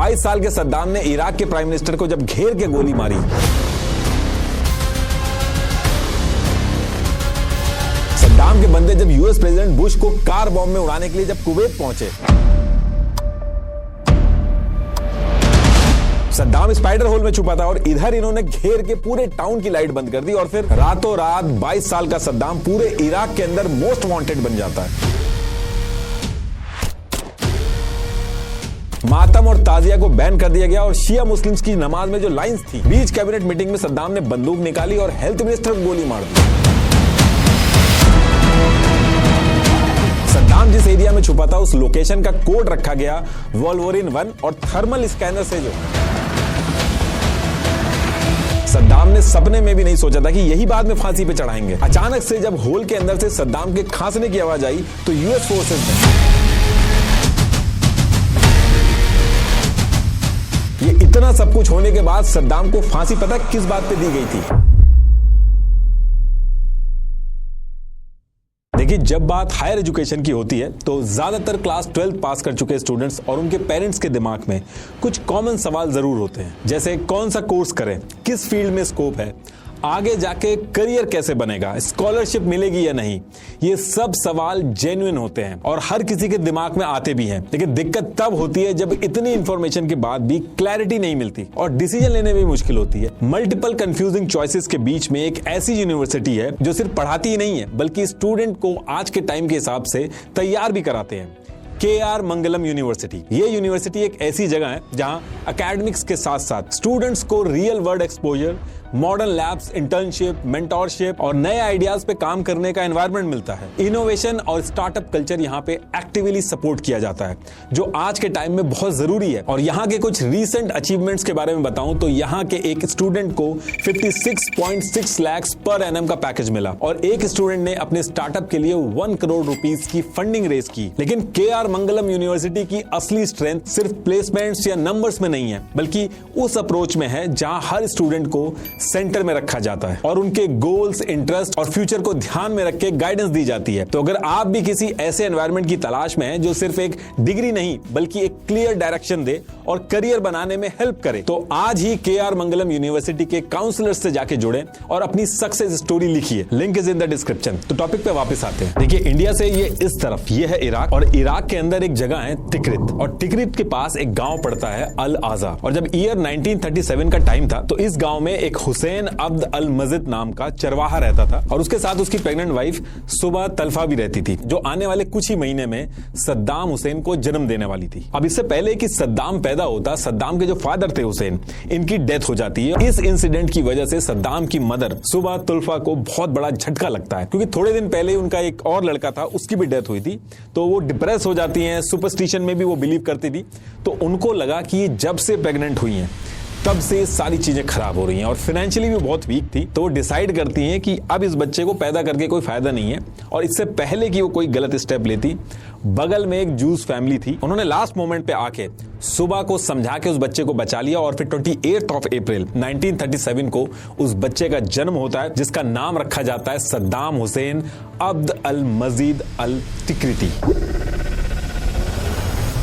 22 साल के सद्दाम ने इराक के प्राइम मिनिस्टर को जब घेर के गोली मारी, सद्दाम के बंदे जब यूएस प्रेसिडेंट बुश को कार बॉम्ब में उड़ाने के लिए जब कुवैत पहुंचे, सद्दाम स्पाइडर होल में छुपा था और इधर इन्होंने घेर के पूरे टाउन की लाइट बंद कर दी और फिर रातों रात 22 साल का सद्दाम पूरे इराक के अंदर मोस्ट वांटेड बन जाता है। मातम और ताजिया को बैन कर दिया गया और शिया मुस्लिम्स की नमाज में जो लाइंस थी, बीच कैबिनेट मीटिंग में सद्दाम ने बंदूक निकाली और हेल्थ मिनिस्टर को गोली मार दी। सद्दाम जिस एरिया में छुपा था उस लोकेशन का कोड रखा गया वोल्वरिन 1 और थर्मल स्कैनर से जो सद्दाम ने सपने में भी नहीं सोचा था कि यही बाद में फांसी पे चढ़ाएंगे। अचानक से जब होल के अंदर से सद्दाम के खांसने की आवाज आई तो यूएस फोर्सेस ने, ये इतना सब कुछ होने के बाद सद्दाम को फांसी पता किस बात पे दी गई थी? देखिए, जब बात हायर एजुकेशन की होती है तो ज्यादातर क्लास 12 पास कर चुके स्टूडेंट्स और उनके पेरेंट्स के दिमाग में कुछ कॉमन सवाल जरूर होते हैं, जैसे कौन सा कोर्स करें, किस फील्ड में स्कोप है, आगे जाके करियर कैसे बनेगा, स्कॉलरशिप मिलेगी या नहीं। ये सब सवाल जेन्युइन होते हैं और हर किसी के दिमाग में आते भी हैं, लेकिन दिक्कत तब होती है जब इतनी इंफॉर्मेशन के बाद भी क्लैरिटी नहीं मिलती और डिसीजन लेने में मुश्किल होती है। मल्टीपल कंफ्यूजिंग चॉइसेस के बीच में एक ऐसी यूनिवर्सिटी है जो सिर्फ पढ़ाती ही नहीं है बल्कि स्टूडेंट को आज के टाइम के हिसाब से तैयार भी कराते हैं। के.आर. मंगलम यूनिवर्सिटी। ये यूनिवर्सिटी एक ऐसी जगह है जहां एकेडमिक्स के साथ साथ स्टूडेंट्स को real world exposure, modern labs, internship, mentorship और नए आइडियाज पे काम करने का एनवायरनमेंट मिलता है। इनोवेशन और स्टार्टअप कल्चर यहाँ पे एक्टिवली सपोर्ट किया जाता है, जो आज के टाइम में बहुत जरूरी है। और यहाँ के कुछ रीसेंट अचीवमेंट्स के बारे में बताऊं तो यहाँ के एक स्टूडेंट को 56.6 लाख पर एनम का पैकेज मिला और एक स्टूडेंट ने अपने स्टार्टअप के लिए 1 करोड़ रुपीस की फंडिंग रेज की। लेकिन के.आर. मंगलम यूनिवर्सिटी की असली स्ट्रेंथ सिर्फ प्लेसमेंट्स या नंबर्स में नहीं है, बल्कि उस अप्रोच में है जहां हर स्टूडेंट को सेंटर में रखा जाता है और उनके गोल्स, इंटरेस्ट और फ्यूचर को ध्यान में रख के गाइडेंस दी जाती है। तो अगर आप भी किसी ऐसे एनवायरनमेंट की तलाश में हैं जो सिर्फ एक डिग्री नहीं बल्कि एक क्लियर डायरेक्शन दे और करियर बनाने में हेल्प करे, तो आज ही के.आर. मंगलम यूनिवर्सिटी के काउंसलर्स से जाके जुड़े और अपनी सक्सेस स्टोरी लिखिए। Link is in the description. तो टॉपिक पे वापस आते हैं। देखिए, इंडिया से ये इस तरफ ये है इराक और इराक के अंदर एक जगह है तिक्रित और तिक्रित के पास एक गांव पड़ता है अल आजा। और जब ईयर 1937 का टाइम था तो इस गांव में एक हुसैन अब्द अल मजिद नाम का चरवाहा रहता था और उसके साथ उसकी प्रेग्नेंट वाइफ सुबह तल्फा भी रहती थी, जो आने वाले कुछ ही महीने में सद्दाम हुसैन को जन्म देने वाली थी। अब इससे पहले कि सद्दाम पैदा होता, सद्दाम के जो फादर थे हुसैन, इनकी डेथ हो जाती है। इस इंसिडेंट की वजह से सद्दाम की मदर सुबह तुल्फा को बहुत बड़ा झटका लगता है, क्योंकि थोड़े दिन पहले उनका एक और लड़का था, उसकी भी डेथ हुई थी। तो वो डिप्रेस हो जाती हैं, सुपरस्टिशन में भी वो बिलीव करती थी। तो उनको लगा कि जब से प्रेग्नेंट हुई हैं तब से सारी चीजें खराब हो रही हैं और फाइनेंशियली भी बहुत वीक थी। तो वो डिसाइड करती हैं कि अब इस बच्चे को पैदा करके कोई फायदा नहीं है और इससे पहले कि वो कोई गलत स्टेप लेती, बगल में एक जूस फैमिली थी, उन्होंने लास्ट मोमेंट पे आके सुबह को समझा के उस बच्चे को बचा लिया और फिर 28 अप्रैल 1937 को उस बच्चे का जन्म होता है, जिसका नाम रखा जाता है सद्दाम हुसैन अब्द अल मजीद अल तिक्रिती।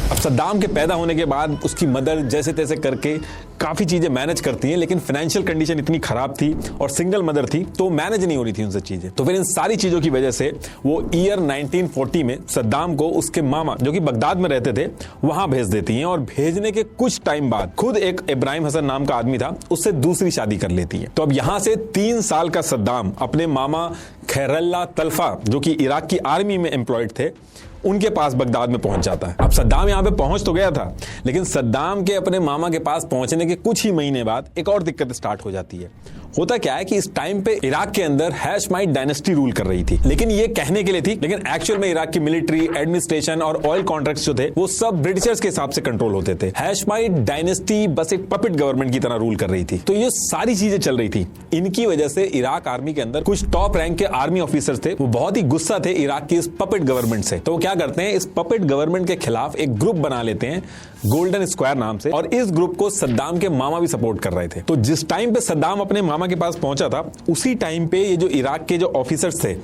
अब सद्दाम के पैदा होने के बाद उसकी मदर जैसे तैसे करके काफी चीजें मैनेज करती हैं, लेकिन फाइनेंशियल कंडीशन इतनी खराब थी और सिंगल मदर थी तो मैनेज नहीं हो रही थी उनसे चीजें। तो फिर इन सारी चीजों की वजह से वो ईयर 1940 में सद्दाम को उसके मामा, जो कि बगदाद में रहते थे, वहां भेज देती हैं और भेजने के कुछ टाइम बाद खुद एक इब्राहिम हसन नाम का आदमी था, उससे दूसरी शादी कर लेती है। तो अब यहां से 3 साल का सद्दाम अपने मामा खैरल्ला तल्फा, जो कि इराक की आर्मी में एम्प्लॉयड थे, उनके पास बगदाद में पहुंच जाता है। अब सद्दाम यहां पे पहुंच तो गया था, लेकिन सद्दाम के अपने मामा के पास पहुंचने के कुछ ही महीने बाद एक और दिक्कत स्टार्ट हो जाती है। होता क्या है कि इस टाइम पे इराक के अंदर हैशमाइट डायनेस्टी रूल कर रही थी, लेकिन ये कहने के लिए थी, लेकिन एक्चुअल में इराक की मिलिट्री, एडमिनिस्ट्रेशन और ऑयल कॉन्ट्रैक्ट्स जो थे वो सब ब्रिटिशर्स के हिसाब से कंट्रोल होते थे। हैशमाइट डायनेस्टी बस एक पपेट गवर्नमेंट की तरह रूल कर रही थी। तो ये सारी चीजें चल रही थी। इनकी वजह से इराक आर्मी के अंदर कुछ टॉप रैंक के आर्मी ऑफिसर्स थे, वो बहुत ही गुस्सा थे इराक की इस पपेट गवर्नमेंट से। तो वो क्या करते हैं, इस पपेट गवर्नमेंट के खिलाफ एक ग्रुप बना लेते हैं गोल्डन स्क्वायर नाम से, और इस ग्रुप को सद्दाम के मामा भी सपोर्ट कर रहे थे। तो जिस टाइम पे सद्दाम अपने मामा के पास पहुंचा था, उसी टाइम पे ये जो इराक के जो ऑफिसर्स थे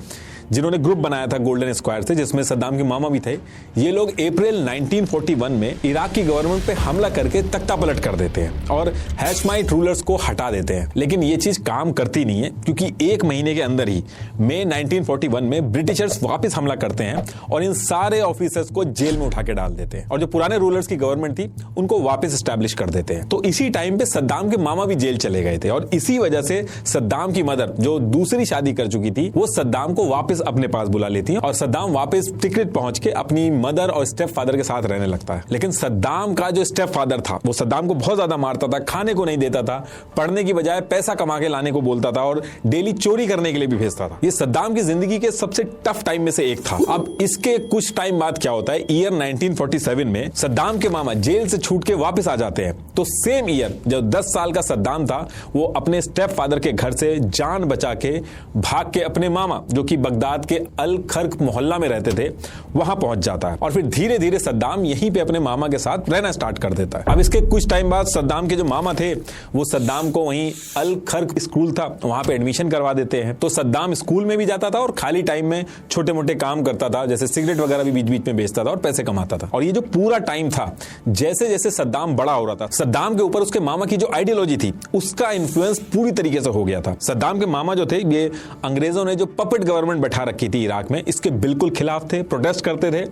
जिन्होंने ग्रुप बनाया था गोल्डन स्क्वायर से, जिसमें सद्दाम के मामा भी थे, ये लोग अप्रैल 1941 में इराक की गवर्नमेंट पे हमला करके तख्ता पलट कर देते हैं और हैशमाइट रूलर्स को हटा देते हैं। लेकिन ये चीज काम करती नहीं है, क्योंकि एक महीने के अंदर ही मई 1941 में ब्रिटिशर्स वापस हमला करते हैं और इन सारे ऑफिसर्स को जेल में उठा के डाल देते हैं और जो पुराने रूलर्स की गवर्नमेंट थी उनको वापस एस्टैब्लिश कर देते हैं। तो इसी टाइम पे सद्दाम के मामा भी जेल चले गए थे और इसी वजह से सद्दाम की मदर, जो दूसरी शादी कर चुकी थी, वो सद्दाम को वापस अपने पास बुला लेती है और सद्दाम वापस टिकरित पहुंच के अपनी मदर और स्टेप फादर के साथ रहने लगता है। लेकिन सद्दाम का जो स्टेप फादर था वो सद्दाम को बहुत ज्यादा मारता था, खाने को नहीं देता था, पढ़ने की बजाय पैसा कमा के लाने को बोलता था और डेली चोरी करने के लिए भी भेजता था। ये सद्दाम की जिंदगी के सबसे टफ टाइम में से एक था। अब इसके कुछ टाइम बाद क्या होता है, ईयर 1947 में सद्दाम के मामा जेल से छूट के वापस आ जाते हैं। तो सेम ईयर जब 10 साल का सद्दाम था, वो अपने स्टेप फादर के घर से जान बचा के भाग के अपने मामा, जो कि बगदाद के अल खर्क मोहल्ला में रहते थे, वहां पहुंच जाता है और फिर धीरे धीरे सद्दाम यहीं पे अपने मामा के साथ रहना स्टार्ट कर देता है। अब इसके कुछ टाइम बाद सद्दाम के जो मामा थे वो सद्दाम को वहीं अल खर्क स्कूल था, वहां पे एडमिशन करवा देते हैं। तो सद्दाम स्कूल में भी जाता था और खाली टाइम में छोटे मोटे काम करता था, जैसे सिगरेट वगैरह भी बीच बीच में बेचता था और पैसे कमाता था। और ये जो पूरा टाइम था, जैसे जैसे सद्दाम बड़ा हो रहा था, सद्दाम के ऊपर उसके मामा की जो आइडियोलॉजी थी उसका इन्फ्लुएंस पूरी तरीके से हो गया था। सद्दाम के मामा जो थे, ये अंग्रेजों ने जो पपेट गवर्नमेंट बैठा रखी थी इराक में, इसके बिल्कुल खिलाफ थे, प्रोटेस्ट करते थे,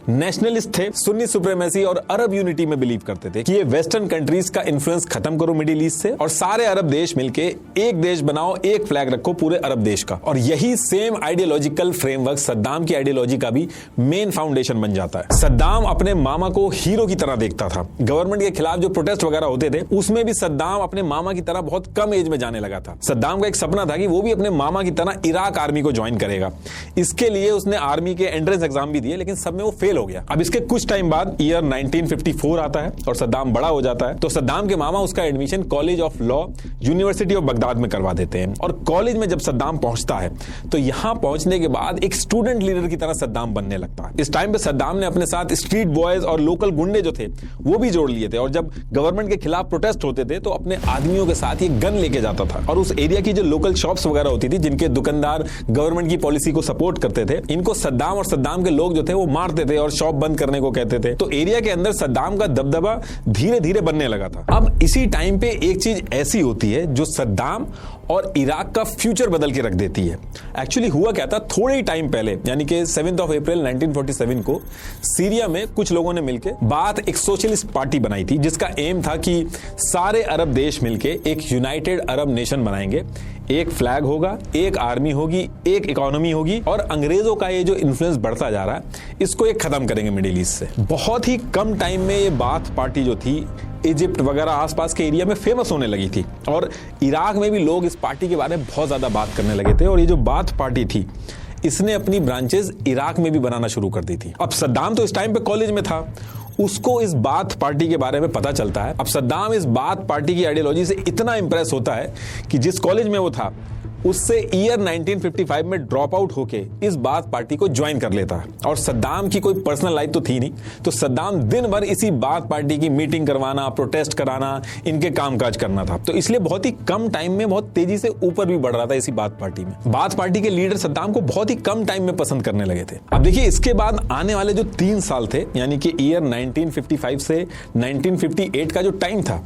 नेशनलिस्ट थे, सुन्नी सुप्रीमेसी और अरब यूनिटी में बिलीव करते थे कि ये वेस्टर्न कंट्रीज का इन्फ्लुएंस खत्म करो मिडिल ईस्ट से और सारे अरब देश मिलके एक देश बनाओ, एक फ्लैग रखो पूरे अरब देश का। और यही सेम आइडियोलॉजिकल फ्रेमवर्क सद्दाम की आइडियोलॉजी का भी मेन फाउंडेशन बन जाता है। सद्दाम अपने मामा को हीरो की तरह देखता था। गवर्नमेंट के खिलाफ जो प्रोटेस्ट वगैरह होते थे उसमें भी सद्दाम अपने मामा की तरह बहुत कम एज में जाने लगा था। सद्दाम का एक सपना था कि वो भी अपने मामा की तरह इराक आर्मी को ज्वाइन करेगा। इसके लिए उसने आर्मी के एंट्रेंस एग्जाम भी दिए, लेकिन सब में वो फेल हो गया। अब इसके कुछ टाइम बाद ईयर 1954 आता है और सद्दाम बड़ा हो जाता है। तो सद्दाम के मामा उसका admission college of law university of Baghdad में करवा देते हैं और कॉलेज में जब सद्दाम पहुंचता है तो यहां पहुंचने के बाद एक स्टूडेंट लीडर की तरह सद्दाम बनने लगता है। इस टाइम पे सद्दाम ने अपने साथ स्ट्रीट बॉयज और लोकल गुंडे जो थे वो भी जोड़ लिए थे और जब गवर्नमेंट के खिलाफ प्रोटेस्ट होते थे तो अपने आदमियों के साथ ये गन लेके जाता था और उस एरिया की जो लोकल शॉप्स वगैरह होती थी, जिनके दुकानदार गवर्नमेंट की पॉलिसी को सपोर्ट करते थे, इनको सद्दाम और सद्दाम के लोग जो थे वो मारते थे और शॉप बंद करने को कहते थे। तो एरिया के अंदर सद्दाम का दबदबा धीरे धीरे बनने लगा था। अब इसी टाइम पे एक चीज ऐसी होती है जो सद्दाम और इराक का फ्यूचर बदल के रख देती है। एक्चुअली हुआ क्या था, थोड़े ही टाइम पहले यानी कि 7 अप्रैल 1947 को सीरिया में कुछ लोगों ने मिलकर बाथ एक सोशलिस्ट पार्टी बनाई थी, जिसका एम था कि सारे अरब देश मिलके एक यूनाइटेड अरब नेशन बनाएंगे, एक फ्लैग होगा, एक आर्मी होगी, एक इकोनॉमी होगी और अंग्रेजों का ये जो इन्फ्लुएंस बढ़ता जा रहा है इसको एक खत्म करेंगे मिडिल ईस्ट से। बहुत ही कम टाइम में ये बाथ पार्टी जो थी इजिप्ट वगैरह आसपास के एरिया में फेमस होने लगी थी और इराक में भी लोग इस पार्टी के बारे में बहुत ज्यादा बात करने लगे थे। और ये जो बाथ पार्टी थी इसने अपनी ब्रांचेस इराक में भी बनाना शुरू कर दी थी। अब सद्दाम तो इस टाइम पे कॉलेज में था, उसको इस बाथ पार्टी के बारे में पता चलता है। अब सद्दाम इस बाथ पार्टी की आइडियोलॉजी से इतना इंप्रेस होता है कि जिस कॉलेज में वो था उससे ईयर 1955 में ड्रॉप आउट होके इस बाथ पार्टी को ज्वाइन कर लेता है। और सद्दाम की कोई पर्सनल लाइफ तो थी नहीं, तो सद्दाम दिन भर इसी बाथ पार्टी की मीटिंग करवाना, प्रोटेस्ट कराना, इनके कामकाज करना था। तो इसलिए बहुत ही कम टाइम में बहुत तेजी से ऊपर भी बढ़ रहा था इसी बाथ पार्टी में। बाथ पार्टी के लीडर सद्दाम को बहुत ही कम टाइम में पसंद करने लगे थे। अब देखिए इसके बाद आने वाले जो 3 साल थे, यानी कि ईयर 1955 से 1958 का जो टाइम था,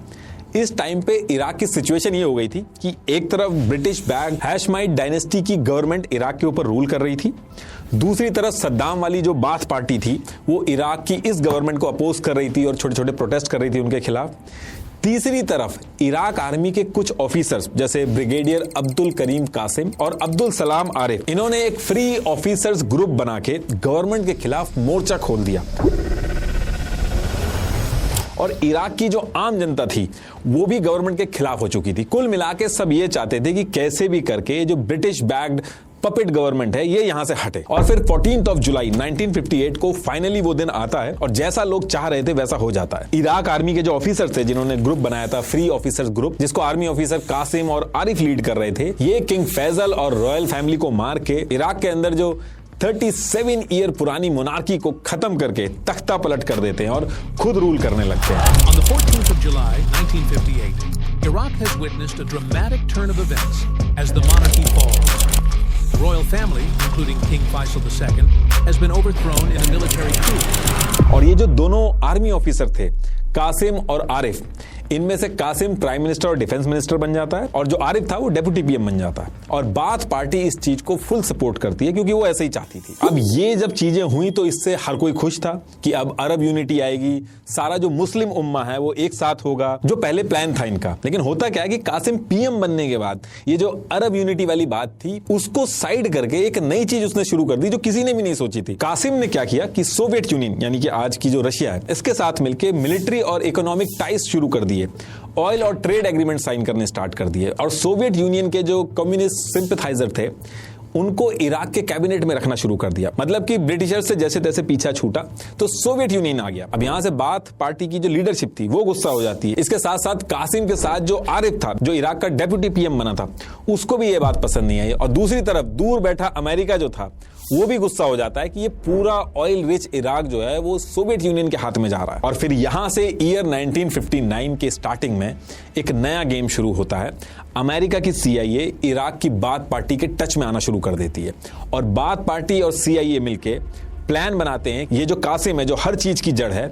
इस टाइम पे इराक की सिचुएशन ये हो गई थी कि एक तरफ ब्रिटिश बैग हैशमाइट डायनेस्टी की गवर्नमेंट इराक के ऊपर रूल कर रही थी, दूसरी तरफ सद्दाम वाली जो बाथ पार्टी थी वो इराक की इस गवर्नमेंट को अपोज कर रही थी और छोटे छोटे प्रोटेस्ट कर रही थी उनके खिलाफ। तीसरी तरफ इराक आर्मी के कुछ ऑफिसर्स जैसे ब्रिगेडियर अब्दुल करीम कासिम और अब्दुल सलाम आरिफ, इन्होंने एक फ्री ऑफिसर्स ग्रुप बना के गवर्नमेंट के खिलाफ मोर्चा खोल दिया। और इराक की जो आम जनता थी वो भी गवर्नमेंट के खिलाफ हो चुकी थी। कुल मिला के सब ये चाहते थे कि कैसे भी करके जो ब्रिटिश बैग्ड पपेट गवर्नमेंट है ये यहां से हटे। और फिर 14 जुलाई 1958 को फाइनली वो दिन आता है और जैसा लोग चाह रहे थे वैसा हो जाता है। इराक आर्मी के जो ऑफिसर्स थे जिन्होंने ग्रुप बनाया था, फ्री ऑफिसर्स ग्रुप, जिसको आर्मी ऑफिसर कासिम और आरिफ लीड कर रहे थे, ये किंग फैजल और रॉयल फैमिली को मार के इराक के अंदर जो 37 ईयर पुरानी मोनार्की को खत्म करके तख्ता पलट कर देते हैं और खुद रूल करने लगते हैं। On the 14th of July 1958, Iraq has witnessed a dramatic turn of events as the monarchy falls. royal family, including King Faisal II, has been overthrown in a military coup. और ये जो दोनों army officer थे, कासिम और आरिफ, इनमें से Qasim prime minister और defence minister बन जाता है और जो आरिफ था वो डेप्यूटी पीएम बन जाता है। और बाथ पार्टी इस चीज को फुल सपोर्ट करती है क्योंकि वो ऐसे ही चाहती थी। अब ये जब चीजें हुई तो इससे हर कोई खुश था कि अब अरब यूनिटी आएगी, सारा जो मुस्लिम उम्मा है वो एक साथ होगा, जो पहले प्लान था इनका। लेकिन होता क्या है कि कासिम पीएम बनने के बाद ये जो अरब यूनिटी वाली बात थी उसको साइड करके एक नई चीज उसने शुरू कर दी जो किसी ने भी नहीं सोची थी। कासिम ने क्या किया कि सोवियत यूनियन यानी कि आज की जो रशिया है इसके साथ मिलकर मिलिट्री और इकोनॉमिक टाइज शुरू कर दिए, ऑयल और ट्रेड एग्रीमेंट साइन करने स्टार्ट कर दिए और सोवियत यूनियन के जो कम्युनिस्ट सिंपथाइजर थे उनको इराक के कैबिनेट में रखना शुरू कर दिया। मतलब कि ब्रिटिशर से जैसे तैसे पीछा छूटा तो सोवियत यूनियन आ गया। अब यहां से बाथ पार्टी की जो लीडरशिप थी वो गुस्सा हो जाती है। इसके साथ साथ कासिम के साथ जो आरिफ था, जो इराक का डेप्यूटी पीएम बना था, उसको भी ये बात पसंद नहीं आई। और दूसरी तरफ दूर बैठा अमेरिका जो था वो भी गुस्सा हो जाता है कि ये पूरा ऑयल रिच इराक जो है वो सोवियत यूनियन के हाथ में जा रहा है। और फिर यहां से ईयर 1959 के स्टार्टिंग में एक नया गेम शुरू होता है। अमेरिका की CIA इराक की बाथ पार्टी के टच में आना शुरू कर देती है और बाथ पार्टी और CIA मिलके प्लान बनाते हैं ये जो कासिम है, जो हर चीज की जड़ है,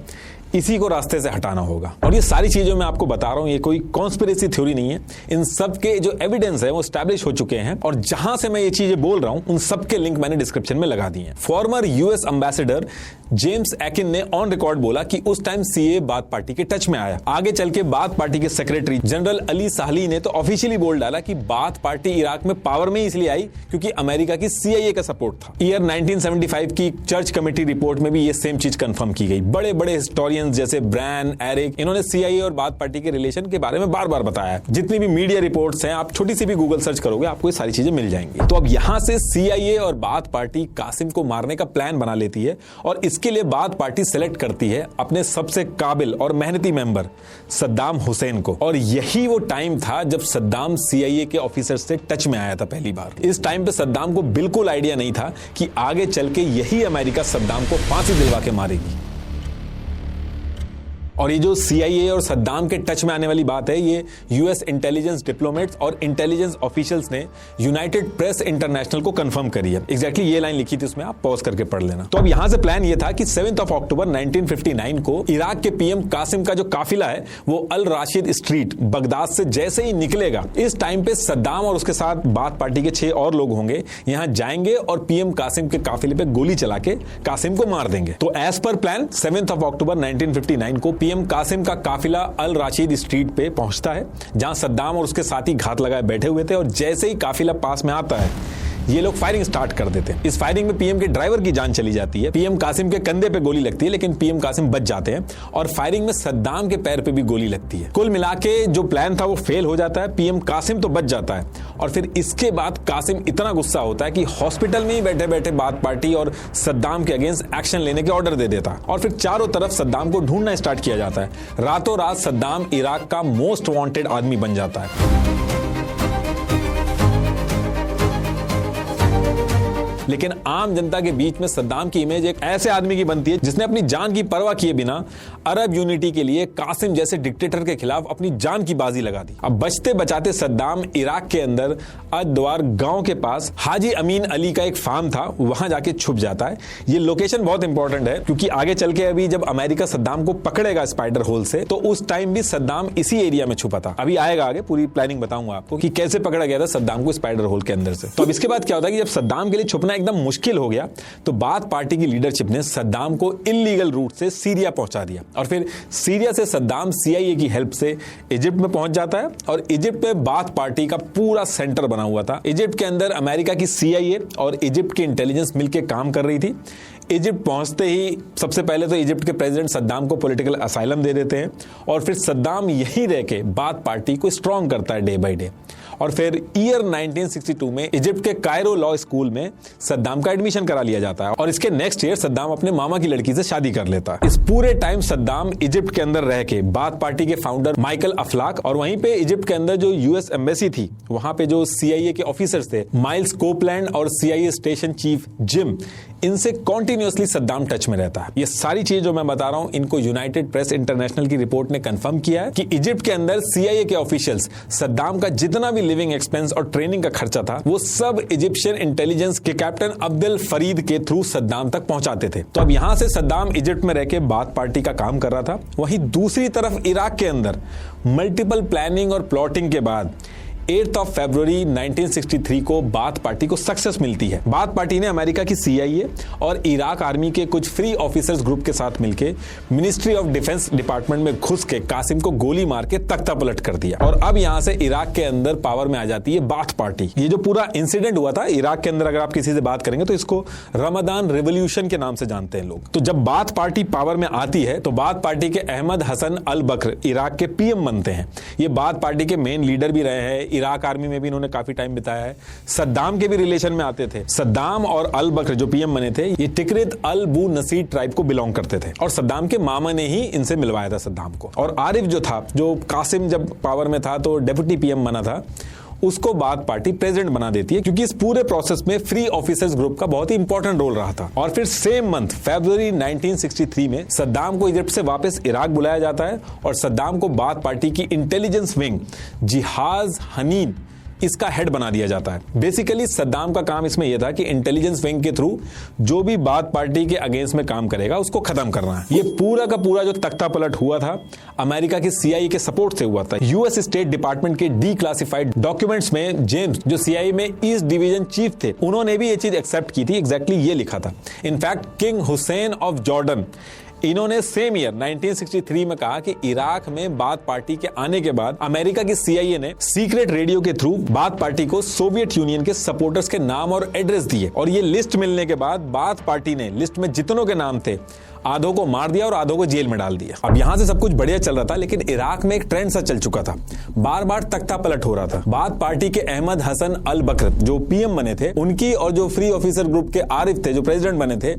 इसी को रास्ते से हटाना होगा। और ये सारी चीजें मैं आपको बता रहा हूं, ये कोई कॉन्स्पिरेसी थ्योरी नहीं है। इन सब के जो एविडेंस है वो एस्टैब्लिश हो चुके हैं और जहां से मैं ये चीजें बोल रहा हूं उन सब के लिंक मैंने डिस्क्रिप्शन में लगा दिए हैं। Farmer US ambassador James Eakin ने ऑन रिकॉर्ड बोला कि उस टाइम CIA बाथ पार्टी के टच में आया। आगे चल के बाथ पार्टी के सेक्रेटरी जनरल अली साहली ने तो ऑफिशियली बोल डाला कि बाथ पार्टी इराक में पावर में इसलिए आई क्योंकि अमेरिका की CIA का सपोर्ट था। ईयर 1975 की चर्च कमेटी रिपोर्ट में भी ये सेम चीज कंफर्म की गई। बड़े बड़े हिस्टोरियन जैसे ब्रैन, एरिक, इन्होंने CIA और बाथ पार्टी के रिलेशन के बारे में बार बार बताया। जितनी भी मीडिया रिपोर्ट्स हैं, आप छोटी सी भी गूगल सर्च करोगे आपको ये सारी चीजें मिल जाएंगी। तो अब यहां से CIA और बाथ पार्टी कासिम को मारने का प्लान बना लेती है और इसके लिए बाथ पार्टी सेलेक्ट करती है अपने सबसे काबिल और मेहनती मेंबर सद्दाम हुसैन को। और यही वो टाइम था जब सद्दाम CIA के ऑफिसर से टच में आया था पहली बार। इस टाइम पे सद्दाम को बिल्कुल आइडिया नहीं था कि आगे चल के यही अमेरिका सद्दाम को फांसी दिलवा के मारेगी। और ये जो CIA और सद्दाम के टच में आने वाली बात है, ये US इंटेलिजेंस डिप्लोमेट्स और इंटेलिजेंस ऑफिशियल्स ने यूनाइटेड प्रेस इंटरनेशनल को कंफर्म करी है। एग्जैक्टली ये लाइन लिखी थी, उसमें आप पॉज करके पढ़ लेना। तो अब यहां से प्लान ये था कि 7 अक्टूबर 1959 को इराक के पीएम कासिम का जो काफिला है वो अल राशिद स्ट्रीट बगदाद से जैसे ही निकलेगा, इस टाइम पे सद्दाम और उसके साथ बाथ पार्टी के 6 और लोग होंगे, यहां जाएंगे और पीएम कासिम के काफिले पे गोली चला के कासिम को मार देंगे। तो एज पर प्लान 7 अक्टूबर 1959 को पीएम कासिम का काफिला अल राशिद स्ट्रीट पे पहुंचता है जहां सद्दाम और उसके साथी घात लगाए बैठे हुए थे। और जैसे ही काफिला पास में आता है ये लोग फायरिंग स्टार्ट कर देते हैं। इस फायरिंग में पीएम के ड्राइवर की जान चली जाती है। पीएम कासिम के कंधे पे गोली लगती है लेकिन पीएम कासिम बच जाते हैं और फायरिंग में सद्दाम के पैर पे भी गोली लगती है। कुल मिला के जो प्लान था वो फेल हो जाता है। पीएम कासिम तो बच जाता है और फिर इसके बाद कासिम इतना गुस्सा होता है कि हॉस्पिटल में ही बैठे बैठे बाथ पार्टी और सद्दाम के अगेंस्ट एक्शन लेने के ऑर्डर दे देता और फिर चारों तरफ सद्दाम को ढूंढना स्टार्ट किया जाता है। रातों रात सद्दाम इराक का मोस्ट वांटेड आदमी बन जाता है। लेकिन आम जनता के बीच में सद्दाम की इमेज एक ऐसे आदमी की बनती है जिसने अपनी जान की परवाह किए बिना अरब यूनिटी के लिए कासिम जैसे डिक्टेटर के खिलाफ अपनी जान की बाजी लगा दी। अब बचते बचाते सद्दाम इराक के अंदर अद्वार गांव के पास हाजी अमीन अली का एक फार्म था, वहां जाके छुप जाता है। ये लोकेशन बहुत इंपॉर्टेंट है क्योंकि आगे चल के अभी जब अमेरिका सद्दाम को पकड़ेगा स्पाइडर होल से, तो उस टाइम भी सद्दाम इसी एरिया में छुपा था। अभी आएगा आगे पूरी प्लानिंग बताऊंगा आपको कि कैसे पकड़ा गया था सद्दाम को स्पाइडर होल के अंदर से। तो अब इसके बाद क्या होता है कि जब सद्दाम के लिए छुपना एकदम मुश्किल हो गया तो बाथ पार्टी की लीडरशिप ने सद्दाम को इल्लीगल रूट से सीरिया पहुंचा दिया और फिर सीरिया से सद्दाम CIA की हेल्प से इजिप्ट में पहुंच जाता है। और इजिप्ट में बाथ पार्टी का पूरा सेंटर बना हुआ था। इजिप्ट के अंदर अमेरिका की CIA और इजिप्ट की इंटेलिजेंस मिलकर काम कर रही थी। इजिप्ट पहुंचते ही सबसे पहले तो इजिप्ट के प्रेसिडेंट सद्दाम को पॉलिटिकल असाइलम दे देते हैं और फिर सद्दाम यहीं रह के बाथ पार्टी को स्ट्रॉन्ग करता है डे बाय डे। और फिर ईयर 1962 में इजिप्ट के कायरो लॉ स्कूल में सद्दाम का एडमिशन करा लिया जाता है और इसके नेक्स्ट ईयर सद्दाम अपने मामा की लड़की से शादी कर लेता है। इस पूरे टाइम सद्दाम इजिप्ट के अंदर रह के बाथ पार्टी के फाउंडर माइकल अफलाक और वहीं पे इजिप्ट के अंदर जो US एम्बेसी थी वहां पे जो CIA के ऑफिसर्स थे माइल्स कोपलैंड और CIA स्टेशन चीफ जिम, इनसे कॉन्टिन्यूअसली सद्दाम टच में रहता है। ये सारी चीज जो मैं बता रहा हूं इनको यूनाइटेड प्रेस इंटरनेशनल की रिपोर्ट ने कंफर्म किया है कि इजिप्ट के अंदर CIA के ऑफिशियल्स सद्दाम का जितना भी लिविंग एक्सपेंस और ट्रेनिंग का खर्चा था वो सब इजिप्शियन इंटेलिजेंस के कैप्टन अब्दुल फरीद के थ्रू सद्दाम तक पहुंचाते थे। तो अब यहां से सद्दाम इजिप्ट में रह के बाथ पार्टी का काम कर रहा था। वहीं दूसरी तरफ इराक के अंदर मल्टीपल प्लानिंग और प्लॉटिंग के बाद 8 फरवरी 1963 को बाथ पार्टी को सक्सेस मिलती है। बाथ पार्टी ने अमेरिका की CIA और इराक आर्मी के कुछ फ्री ऑफिसर्स ग्रुप के साथ मिलके मिनिस्ट्री ऑफ डिफेंस डिपार्टमेंट में घुस के कासिम को गोली मार के तख्ता पलट कर दिया। और अब यहां से इराक के अंदर पावर में आ जाती है बाथ पार्टी। ये जो पूरा इंसिडेंट हुआ था इराक के अंदर, अगर आप किसी से बात करेंगे तो इसको रमदान रेवोल्यूशन के नाम से जानते हैं लोग। तो जब बाथ पार्टी पावर में आती है तो बाथ पार्टी के अहमद हसन अल बकर इराक के PM बनते हैं। ये बाथ पार्टी के मेन लीडर भी रहे हैं। इराक आर्मी में भी इन्होंने काफी टाइम बिताया है। सद्दाम के भी रिलेशन में आते थे। सद्दाम और अल बकर जो PM बने थे ये तिकरित अल बू नसीर ट्राइब को बिलोंग करते थे और सद्दाम के मामा ने ही इनसे मिलवाया था सद्दाम को। और आरिफ जो था, जो कासिम जब पावर में था तो डेप्यूटी PM बना था, उसको बाथ पार्टी प्रेसिडेंट बना देती है क्योंकि इस पूरे प्रोसेस में फ्री ऑफिसर्स ग्रुप का बहुत ही इंपॉर्टेंट रोल रहा था। और फिर सेम मंथ फरवरी 1963 में सद्दाम को इजिप्ट से वापस इराक बुलाया जाता है और सद्दाम को बाथ पार्टी की इंटेलिजेंस विंग जिहाज हनीन इसका हेड बना दिया जाता है। बेसिकली सद्दाम का काम इसमें यह था कि इंटेलिजेंस विंग के थ्रू जो भी बाथ पार्टी के अगेंस्ट में काम करेगा उसको खत्म करना है। ये पूरा का पूरा जो तख्ता पलट हुआ था अमेरिका की CIA के सपोर्ट से हुआ था। US स्टेट डिपार्टमेंट के डीक्लासिफाइड डॉक्यूमेंट्स में जेम्स जो CIA में ईस्ट डिवीजन चीफ थे उन्होंने भी ये चीज एक्सेप्ट की थी। एग्जैक्टली ये लिखा था। In fact king Hussain of Jordan इन्होंने सेम ईयर 1963 में कहा कि इराक में बाथ पार्टी के आने के बाद अमेरिका की CIA ने सीक्रेट रेडियो के थ्रू बाथ पार्टी को सोवियत यूनियन के सपोर्टर्स के नाम और एड्रेस दिए और ये लिस्ट मिलने के बाद बाथ पार्टी ने लिस्ट में जितनों के नाम थे आधों को मार दिया और आधों को जेल में डाल दिया। अब यहां से सब कुछ बढ़िया चल रहा था लेकिन इराक में एक ट्रेंड सा चल चुका था। बार बार तख्ता पलट हो रहा था। बाथ पार्टी के अहमद हसन अल बकर जो PM बने थे उनकी और जो फ्री ऑफिसर ग्रुप के आरिफ थे जो प्रेसिडेंट बने थे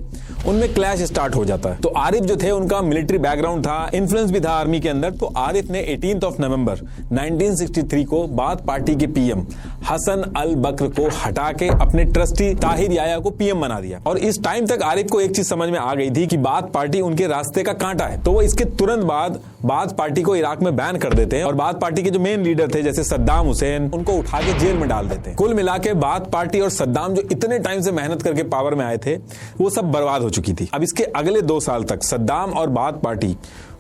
उनमें क्लैश स्टार्ट हो जाता है। तो आरिफ जो थे उनका मिलिट्री बैकग्राउंड था, इन्फ्लुएंस भी था आर्मी के अंदर। तो आरिफ ने 18 नवंबर 1963 को बाथ पार्टी के PM हसन अल बकर को हटा के अपने ट्रस्टी ताहिर याया को PM बना दिया। और इस टाइम तक आरिफ को एक चीज समझ में आ गई थी कि बाथ पार्टी उनके रास्ते का कांटा है। तो वो इसके तुरंत बाद बाथ पार्टी को इराक में बैन कर देते हैं और बाथ पार्टी के जो मेन लीडर थे जैसे सद्दाम हुसैन उनको उठा के जेल में डाल देते हैं। कुल मिला के बाथ पार्टी और सद्दाम जो इतने टाइम से मेहनत करके पावर में आए थे वो सब बर्बाद हो चुकी थी। अब इसके अगले 2 साल तक सद्दाम और बाथ पार्टी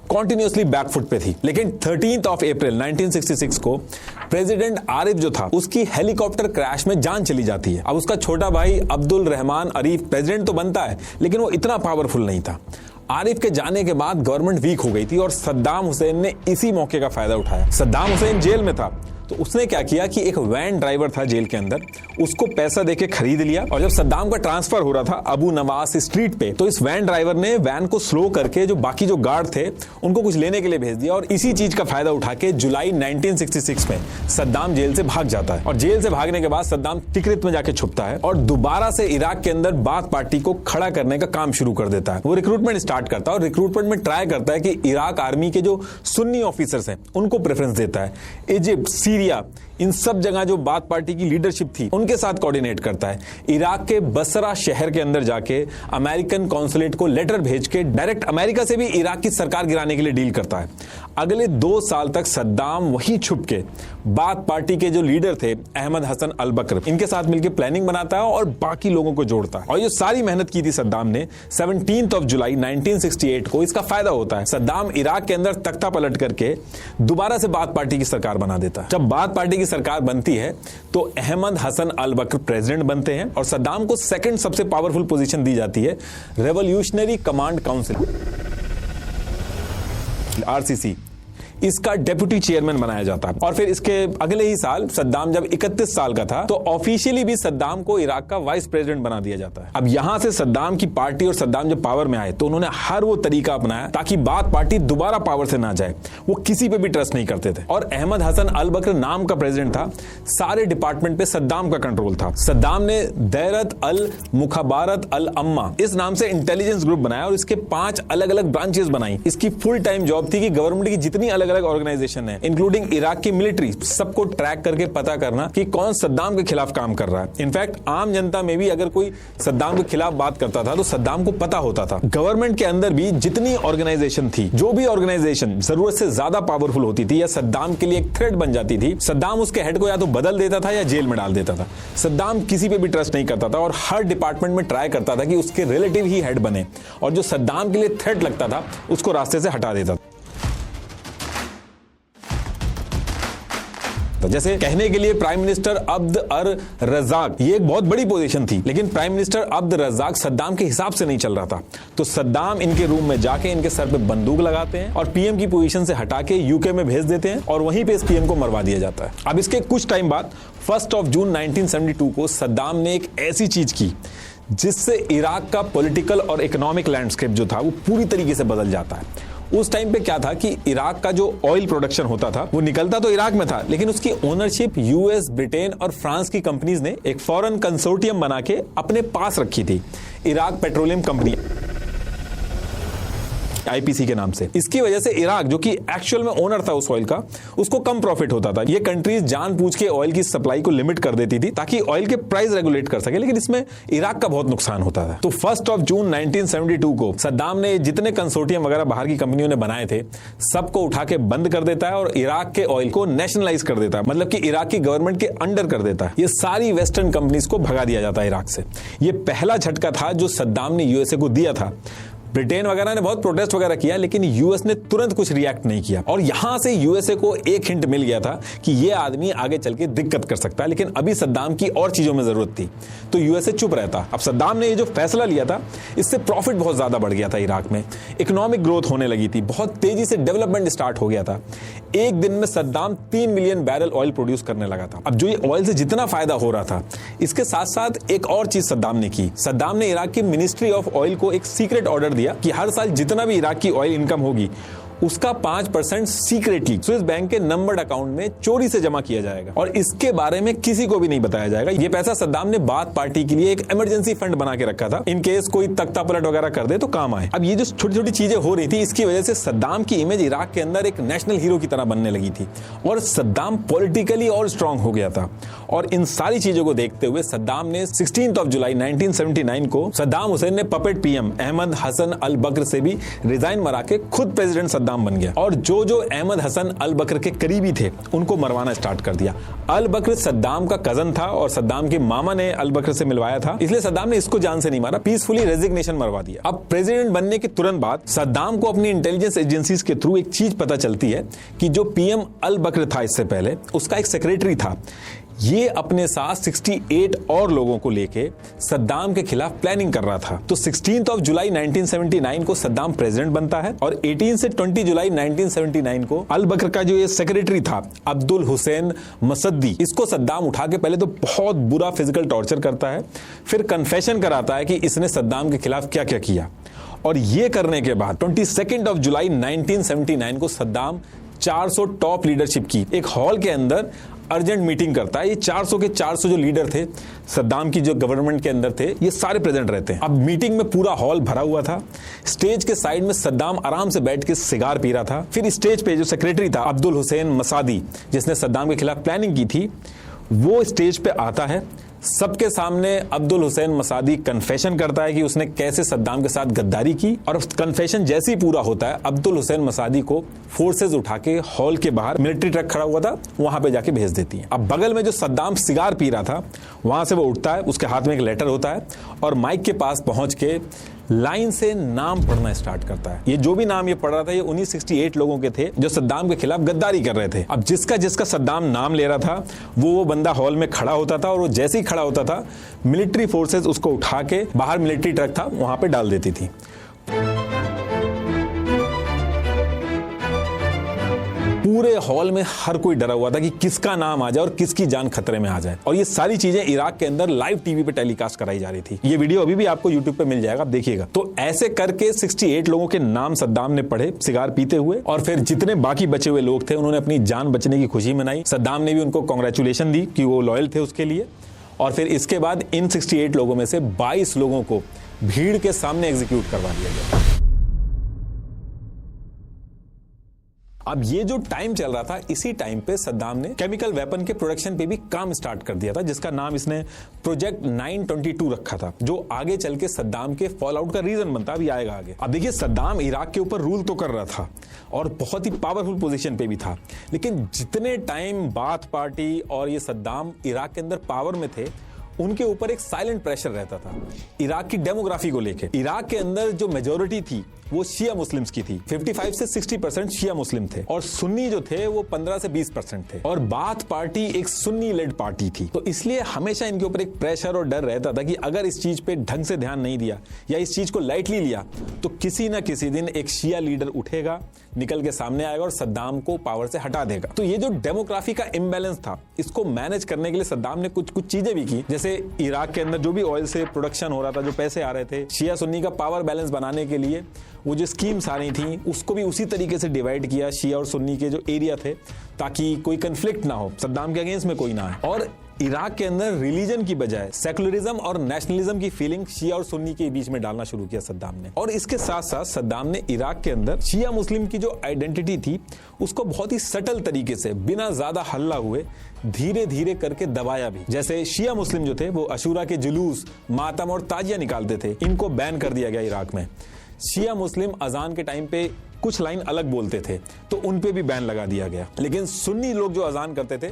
कॉन्टिन्यूसली बैकफुट पे थी। लेकिन 13 अप्रैल 1966 को प्रेसिडेंट आरिफ जो था उसकी हेलीकॉप्टर क्रैश में जान चली जाती है। अब उसका छोटा भाई अब्दुल रहमान अरीफ प्रेसिडेंट तो बनता है लेकिन वो इतना पावरफुल नहीं था। आरिफ के जाने के बाद गवर्नमेंट वीक हो गई थी और सद्दाम हुसैन ने इसी मौके का फायदा उठाया। सद्दाम हुसैन जेल में था तो उसने क्या किया कि एक वैन ड्राइवर था जेल के अंदर, उसको पैसा देके खरीद लिया और जब सद्दाम का ट्रांसफर हो रहा था अबू नवास स्ट्रीट पे तो इस वैन ड्राइवर ने वैन को स्लो करके जो बाकी जो गार्ड थे उनको कुछ लेने के लिए भेज दिया और इसी चीज का फायदा उठा के जुलाई 1966 में सद्दाम जेल से भाग जाता है। और जेल से भागने के बाद सद्दाम तिकरित में जाके छुपता है और दोबारा से इराक के अंदर बाथ पार्टी को खड़ा करने का काम शुरू कर देता है। वो रिक्रूटमेंट स्टार्ट करता है और रिक्रूटमेंट में ट्राई करता है कि इराक आर्मी के जो सुन्नी ऑफिसर्स हैं उनको प्रेफरेंस देता है। इजिप्ट, सीरिया, इन सब जगह जो बाथ पार्टी की लीडरशिप थी उनके साथ कोऑर्डिनेट करता है। इराक के बसरा शहर के अंदर जाके अमेरिकन कॉन्सुलेट को लेटर भेज के डायरेक्ट अमेरिका से भी इराक की सरकार गिराने के लिए डील करता है। अगले 2 साल तक सद्दाम वहीं छुप के बाथ पार्टी के जो लीडर थे अहमद हसन अल बकर इनके साथ मिलकर प्लानिंग बनाता है और बाकी लोगों को जोड़ता है। और ये सारी मेहनत की थी सद्दाम ने। 17 जुलाई 1968 को इसका फायदा होता है। सद्दाम इराक के अंदर तख्ता पलट करके दोबारा से बाथ पार्टी की सरकार बना देता है। जब बाथ पार्टी की सरकार बनती है तो अहमद हसन अल बकर प्रेसिडेंट बनते हैं और सद्दाम को सेकंड सबसे पावरफुल पोजीशन दी जाती है, रेवोल्यूशनरी कमांड काउंसिल RCC, इसका डेप्यूटी चेयरमैन बनाया जाता है। और फिर इसके अगले ही साल सद्दाम जब 31 साल का था तो ऑफिशियली भी सद्दाम को इराक का वाइस प्रेसिडेंट बना दिया जाता है। अब यहां से सद्दाम की पार्टी और सद्दाम जब पावर में आए तो उन्होंने हर वो तरीका अपनाया ताकि बाथ पार्टी दोबारा पावर से ना जाए। वो किसी पे भी ट्रस्ट नहीं करते थे और अहमद हसन अल बकर नाम का प्रेसिडेंट था। सारे डिपार्टमेंट पे सद्दाम का कंट्रोल था। सद्दाम ने दैरत अल मुखबारत अल अम्मा इस नाम से इंटेलिजेंस ग्रुप बनाया और इसके 5 अलग अलग ब्रांचेस बनाई। इसकी फुल टाइम जॉब थी कि गवर्नमेंट की जितनी अलग अलग अलग ऑर्गेनाइजेशन है, इंक्लूडिंग इराक की मिलिट्री, सबको ट्रैक करके पता करना कि कौन सद्दाम के खिलाफ काम कर रहा है। इनफैक्ट आम जनता में भी अगर कोई सद्दाम के खिलाफ बात करता था तो सद्दाम को पता होता था। गवर्नमेंट के अंदर भी जितनी ऑर्गेनाइजेशन थी, जो भी ऑर्गेनाइजेशन जरूरत से ज्यादा पावरफुल होती थी या सद्दाम के लिए एक थ्रेट बन जाती थी, सद्दाम उसके हेड को या तो बदल देता था या जेल में डाल देता था। सद्दाम किसी पे भी ट्रस्ट नहीं करता था और हर डिपार्टमेंट में ट्राई करता था कि उसके रिलेटिव ही हेड बने, और जो सद्दाम के लिए थ्रेट लगता था उसको रास्ते से हटा देता था। जैसे कहने के लिए प्राइम मिनिस्टर अब्द अर रज़ाक, ये एक बहुत बड़ी पोजीशन थी, लेकिन प्राइम मिनिस्टर अब्द रज़ाक सद्दाम के हिसाब से नहीं चल रहा था। तो सद्दाम इनके रूम में जाके इनके सर पे बंदूक लगाते हैं और पीएम की पोजीशन से हटा के यूके में भेज देते हैं और वहीं पे इस पीएम को मरवा दिया जाता है। अब इसके कुछ टाइम बाद 1 जून 1972 को सद्दाम ने एक ऐसी चीज की जिससे इराक का पॉलिटिकल और इकोनॉमिक लैंडस्केप जो था वो पूरी तरीके से बदल जाता है। उस टाइम पे क्या था कि इराक का जो ऑयल प्रोडक्शन होता था वो निकलता तो इराक में था, लेकिन उसकी ओनरशिप यूएस, ब्रिटेन और फ्रांस की कंपनीज ने एक फॉरेन कंसोर्टियम बना के अपने पास रखी थी, इराक पेट्रोलियम कंपनी, आईपीसी के नाम से। इसकी वजह से इराक, जो कि एक्चुअल में ओनर था उस ऑयल का, उसको कम प्रॉफिट होता था। ये कंट्रीज जानबूझ के ऑयल की सप्लाई को लिमिट कर देती थी ताकि ऑयल के प्राइस रेगुलेट कर सके, लेकिन इसमें इराक का बहुत नुकसान होता था। तो 1 जून 1972 को सद्दाम ने जितने कंसोर्टियम वगैरह बाहर की कंपनियों ने बनाए थे सबको उठा के बंद कर देता है और इराक के ऑयल को नेशनलाइज कर देता है, मतलब कि इराक की गवर्नमेंट के अंडर कर देता है। ये सारी वेस्टर्न कंपनीज को भगा दिया जाता है इराक से। ये पहला झटका था जो सद्दाम ने यूएसए को दिया था। ब्रिटेन वगैरह ने बहुत प्रोटेस्ट वगैरह किया, लेकिन यूएस ने तुरंत कुछ रिएक्ट नहीं किया और यहां से यूएसए को एक हिंट मिल गया था कि ये आदमी आगे चल के दिक्कत कर सकता है, लेकिन अभी सद्दाम की और चीजों में जरूरत थी, तो यूएसए चुप रहता। अब सद्दाम ने ये जो फैसला लिया था इससे प्रॉफिट बहुत ज्यादा बढ़ गया था इराक में, इकोनॉमिक ग्रोथ होने लगी थी, बहुत तेजी से डेवलपमेंट स्टार्ट हो गया था। एक दिन में Saddam 3 million barrel oil produce करने लगा था। अब जो ये ऑयल से जितना फायदा हो रहा था, इसके साथ साथ एक और चीज सद्दाम ने की। सद्दाम ने इराक की मिनिस्ट्री ऑफ ऑयल को एक सीक्रेट ऑर्डर दिया कि हर साल जितना भी इराक की ऑयल इनकम होगी उसका 5% सीक्रेटली स्विस बैंक के नंबर्ड अकाउंट में चोरी से जमा किया जाएगा और इसके बारे में किसी को भी नहीं बताया जाएगा। ये पैसा सद्दाम ने बाथ पार्टी के लिए एक इमरजेंसी फंड बना के रखा था, इन केस कोई तख्ता पलट वगैरह कर दे तो काम आए। अब ये जो छोटी छोटी चीजें हो रही थी, इसकी वजह से सद्दाम की इमेज इराक के अंदर एक नेशनल हीरो की तरह बनने लगी थी और सद्दाम पॉलिटिकली और स्ट्रांग हो गया था। और इन सारी चीजों को देखते हुए सद्दाम ने 16 जुलाई 1979 को सद्दाम हुसैन ने पपेट पीएम अहमद हसन अल बकर से भी रिजाइन मरा के खुद प्रेसिडेंट सद्दाम बन गया और जो अहमद हसन अल बकर के करीबी थे उनको मरवाना स्टार्ट कर दिया। अल बकर सद्दाम का कजन था और सद्दाम के मामा ने अल बकर से मिलवाया था, इसलिए सद्दाम ने इसको जान से नहीं मारा, पीसफुली रेजिग्नेशन मरवा दिया। अब प्रेसिडेंट बनने के तुरंत बाद सद्दाम को अपनी इंटेलिजेंस एजेंसीज के थ्रू एक चीज पता चलती है कि जो पीएम अल बकर था इससे पहले, उसका एक सेक्रेटरी था, ये अपने साथ 68 और लोगों को लेके सद्दाम के खिलाफ प्लानिंग कर रहा था। तो 16 जुलाई 1979 को सद्दाम प्रेसिडेंट बनता है और 18 से 20 जुलाई 1979 को अल बकर का जो ये सेक्रेटरी था अब्दुल हुसैन मसद्दी, इसको सद्दाम उठा के पहले तो बहुत बुरा फिजिकल टॉर्चर करता है, फिर कन्फेशन कराता है कि इसने सद्दाम के खिलाफ क्या क्या किया। और ये करने के बाद 22 जुलाई 1979 को सद्दाम 400 टॉप लीडरशिप की एक हॉल के अंदर अर्जेंट मीटिंग करता है। ये 400 के 400 जो लीडर थे सद्दाम की जो गवर्नमेंट के अंदर थे, ये सारे प्रेजेंट रहते हैं। अब मीटिंग में पूरा हॉल भरा हुआ था, स्टेज के साइड में सद्दाम आराम से बैठ के सिगार पी रहा था। फिर स्टेज पे जो सेक्रेटरी था अब्दुल हुसैन मसादी, जिसने सद्दाम के खिलाफ प्लानिंग की थी, वो स्टेज पे आता है। सबके सामने अब्दुल हुसैन मसादी कन्फेशन करता है कि उसने कैसे सद्दाम के साथ गद्दारी की, और कन्फेशन जैसे ही पूरा होता है अब्दुल हुसैन मसादी को फोर्सेज उठा के हॉल के बाहर मिलिट्री ट्रक खड़ा हुआ था वहां पे जाके भेज देती है। अब बगल में जो सद्दाम सिगार पी रहा था वहां से वो उठता है, उसके हाथ में एक लेटर होता है और माइक के पास पहुंच के लाइन से नाम पढ़ना स्टार्ट करता है। ये जो भी नाम ये पढ़ रहा था ये उन्हीं 68 लोगों के थे जो सद्दाम के खिलाफ गद्दारी कर रहे थे। अब जिसका जिसका सद्दाम नाम ले रहा था वो बंदा हॉल में खड़ा होता था और वो जैसे ही खड़ा होता था मिलिट्री फोर्सेस उसको उठा के बाहर मिलिट्री ट्रक था वहां पे डाल देती थी। पूरे हॉल में हर कोई डरा हुआ था कि किसका नाम आ जाए और किसकी जान खतरे में आ जाए, और ये सारी चीजें इराक के अंदर लाइव टीवी पे टेलीकास्ट कराई जा रही थी। ये वीडियो अभी भी आपको यूट्यूब पे मिल जाएगा, आप देखिएगा। तो ऐसे करके 68 लोगों के नाम सद्दाम ने पढ़े सिगार पीते हुए, और फिर जितने बाकी बचे हुए लोग थे उन्होंने अपनी जान बचने की खुशी मनाई। सद्दाम ने भी उनको कांग्रेचुलेशन दी कि वो लॉयल थे उसके लिए। और फिर इसके बाद इन 68 लोगों में से 22 लोगों को भीड़ के सामने एग्जीक्यूट करवा दिया गया। अब ये जो टाइम चल रहा था, इसी टाइम पे सद्दाम ने केमिकल वेपन के प्रोडक्शन पे भी काम स्टार्ट कर दिया था, जिसका नाम इसने प्रोजेक्ट 922 रखा था, जो आगे चल के सद्दाम के फॉल आउट का रीजन बनता भी आएगा आगे। अब देखिए, सद्दाम इराक के ऊपर रूल तो कर रहा था और बहुत ही पावरफुल पोजीशन पे भी था, लेकिन जितने टाइम बाथ पार्टी और ये सद्दाम इराक के अंदर पावर में थे, उनके ऊपर एक साइलेंट प्रेशर रहता था इराक की डेमोग्राफी को लेके। इराक के अंदर जो मेजॉरिटी थी वो शिया मुस्लिम्स की थी। 55 से 60% शिया मुस्लिम थे और सुन्नी जो थे वो 15 से 20% थे, और बाथ पार्टी एक सुन्नी लेड पार्टी थी। तो इसलिए हमेशा इनके ऊपर एक प्रेशर और डर रहता था कि अगर इस चीज पे ढंग से ध्यान नहीं दिया या इस चीज को लाइटली लिया तो किसी ना किसी दिन एक शिया लीडर उठेगा, निकल के सामने आएगा और सद्दाम को पावर से हटा देगा। तो ये जो डेमोग्राफी का इम्बैलेंस था, इसको मैनेज करने के लिए सद्दाम ने कुछ चीजें भी की, जैसे इराक के अंदर जो भी ऑयल से प्रोडक्शन हो रहा था, जो पैसे आ रहे थे, शिया सुन्नी का पावर बैलेंस बनाने के लिए वो जो स्कीम्स आ रही थी उसको भी उसी तरीके से डिवाइड किया शिया और सुन्नी के जो एरिया थे, ताकि कोई कंफ्लिक्ट ना हो, सद्दाम के अगेंस्ट में कोई ना आए। और इराक के अंदर रिलीजन की बजाय सेकुलरिज्म और नेशनलिज्म की फीलिंग शिया और सुन्नी के बीच में डालना शुरू किया सद्दाम ने। और इसके साथ साथ सद्दाम ने इराक के अंदर शिया मुस्लिम की जो आइडेंटिटी थी उसको बहुत ही सटल तरीके से, बिना ज्यादा हल्ला हुए, धीरे धीरे करके दबाया भी। जैसे शिया मुस्लिम जो थे वो अशूरा के जुलूस, मातम और ताजिया निकालते थे, इनको बैन कर दिया गया इराक में। शिया मुस्लिम अजान के टाइम पे कुछ लाइन अलग बोलते थे तो उन पे भी बैन लगा दिया गया, लेकिन सुन्नी लोग जो अजान करते थे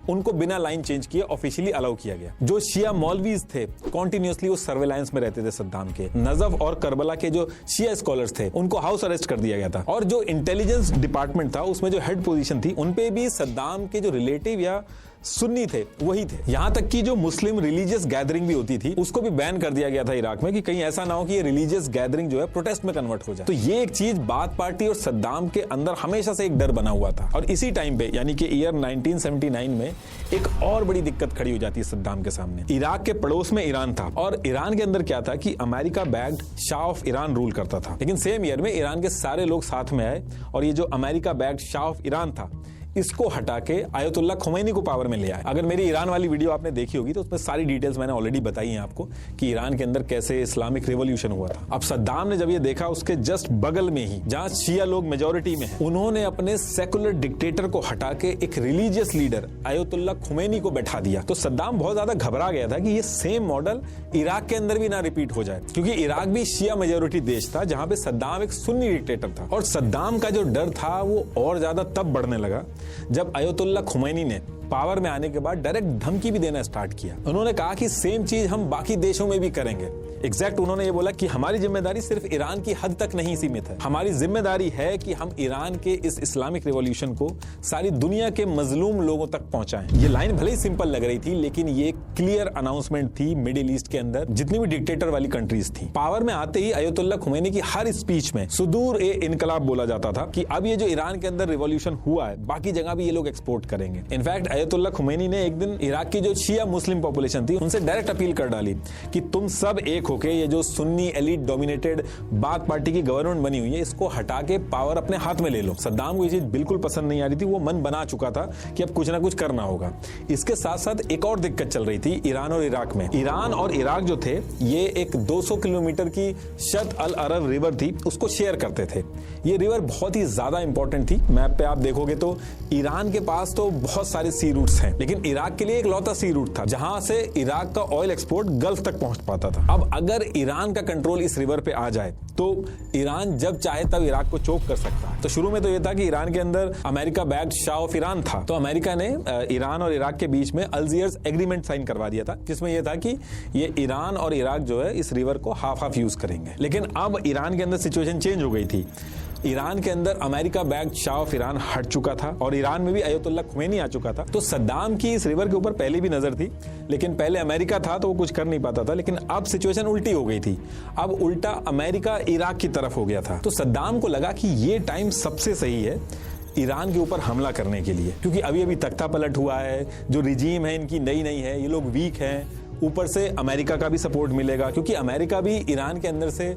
उनको बिना लाइन चेंज किए ऑफिशियली अलाउ किया गया। जो शिया मौलवीज थे कॉन्टिन्यूसली वो सर्वेलांस में रहते थे सद्दाम के। नजफ और करबला के जो शिया स्कॉलर्स थे उनको हाउस अरेस्ट कर दिया गया था, और जो इंटेलिजेंस डिपार्टमेंट था उसमें जो हेड पोजीशन थी उन पे भी सद्दाम के जो रिलेटिव या सुन्नी थे वही थे। यहां तक कि जो मुस्लिम रिलीजियस गैदरिंग भी होती थी उसको भी बैन कर दिया गया था इराक में, कि कहीं ऐसा ना हो कि ये रिलीजियस गैदरिंग जो है प्रोटेस्ट में कन्वर्ट हो जाए। तो ये एक चीज बाथ पार्टी और सद्दाम के अंदर हमेशा से एक डर बना हुआ था। और इसी टाइम पे यानी कि ईयर 1979 में एक और बड़ी दिक्कत खड़ी हो जाती है सद्दाम के सामने। इराक के पड़ोस में ईरान था, और ईरान के अंदर क्या था कि America backed Shah of Iran rule करता था। लेकिन सेम ईयर में ईरान के सारे लोग साथ में आए और ये जो America backed Shah of Iran था इसको हटा के आयतुल्लाह खुमैनी को पावर में ले आए। अगर मेरी ईरान वाली वीडियो आपने देखी होगी तो उसमें सारी डिटेल्स मैंने ऑलरेडी बताई हैं आपको कि ईरान के अंदर कैसे इस्लामिक रिवॉल्यूशन हुआ था। अब सद्दाम ने जब ये देखा, उसके जस्ट बगल में ही जहां शिया लोग मेजॉरिटी में हैं, उन्होंने अपने सेकुलर डिक्टेटर को हटा के एक रिलीजियस लीडर आयतुल्लाह खुमैनी को बैठा दिया। तो सद्दाम बहुत ज्यादा घबरा गया था कि ये सेम मॉडल इराक के अंदर भी ना रिपीट हो जाए, क्योंकि इराक भी शिया मेजॉरिटी देश था जहां पे सद्दाम एक सुन्नी डिक्टेटर था। और सद्दाम का जो डर था वो और ज्यादा तब बढ़ने लगा जब आयतुल्लाह खुमैनी ने पावर में आने के बाद डायरेक्ट धमकी भी देना स्टार्ट किया। उन्होंने कहा कि सेम चीज हम बाकी देशों में भी करेंगे। एग्जैक्ट उन्होंने ये बोला कि हमारी जिम्मेदारी सिर्फ ईरान की हद तक नहीं सीमित है, हमारी जिम्मेदारी है कि हम ईरान के इस इस्लामिक रिवॉल्यूशन को सारी दुनिया के मजलूम लोगों तक पहुंचाएं। ये लाइन भले ही सिंपल लग रही थी, लेकिन ये क्लियर अनाउंसमेंट थी मिडिल ईस्ट के अंदर जितनी भी डिक्टेटर वाली कंट्रीज थी। पावर में आते ही आयतुल्लाह खुमैनी की हर स्पीच में सुदूर ए इनकलाब बोला जाता था कि अब ये जो ईरान के अंदर रिवॉल्यूशन हुआ है बाकी जगह भी ये लोग एक्सपोर्ट करेंगे। इनफैक्ट आयतुल्लाह खुमैनी ने एक दिन इराक की जो शिया मुस्लिम पॉपुलेशन थी उनसे डायरेक्ट अपील कर डाली कि तुम सब एक होके ये जो Sunni elite dominated bath party की गवर्नमेंट बनी हुई है इसको हटा के पावर अपने हाथ में ले लो। सद्दाम को ये चीज बिल्कुल पसंद नहीं आ रही थी, वो मन बना चुका था कि अब कुछ ना कुछ करना होगा। इसके साथ साथ एक और दिक्कत चल रही थी ईरान और इराक में। ईरान और इराक जो थे ये एक 200 किलोमीटर की शत अल अरब रिवर थी, उसको शेयर करते थे। ये रिवर बहुत ही ज्यादा इंपॉर्टेंट थी। मैप पे आप देखोगे तो ईरान के पास तो बहुत सारे सी रूट्स हैं, लेकिन इराक के लिए एक लौता सी रूट था जहां से इराक का ऑयल एक्सपोर्ट गल्फ तक पहुंच पाता था। अब अगर ईरान का कंट्रोल इस रिवर पे आ जाए तो ईरान जब चाहे तब इराक को चोक कर सकता है। तो शुरू में तो ये था कि ईरान के अंदर America backed Shah of Iran था, तो अमेरिका ने ईरान और इराक के बीच में अल्जियर्स एग्रीमेंट साइन करवा दिया था, जिसमें यह था कि ये ईरान और इराक जो है इस रिवर को हाफ हाफ यूज करेंगे। लेकिन अब ईरान के अंदर सिचुएशन चेंज हो गई थी। ईरान के अंदर America backed Shah of Iran हट चुका था और ईरान में भी आयतुल्लाह खुमैनी आ चुका था। तो सद्दाम की इस रिवर के ऊपर पहले भी नजर थी, लेकिन पहले अमेरिका था तो वो कुछ कर नहीं पाता था। लेकिन अब सिचुएशन उल्टी हो गई थी, अब उल्टा अमेरिका इराक की तरफ हो गया था। तो सद्दाम को लगा कि ये टाइम सबसे सही है ईरान के ऊपर हमला करने के लिए, क्योंकि अभी अभी तख्ता पलट हुआ है, जो रिजीम है इनकी नई नई है, ये लोग वीक हैं, ऊपर से अमेरिका का भी सपोर्ट मिलेगा, क्योंकि अमेरिका भी ईरान के अंदर से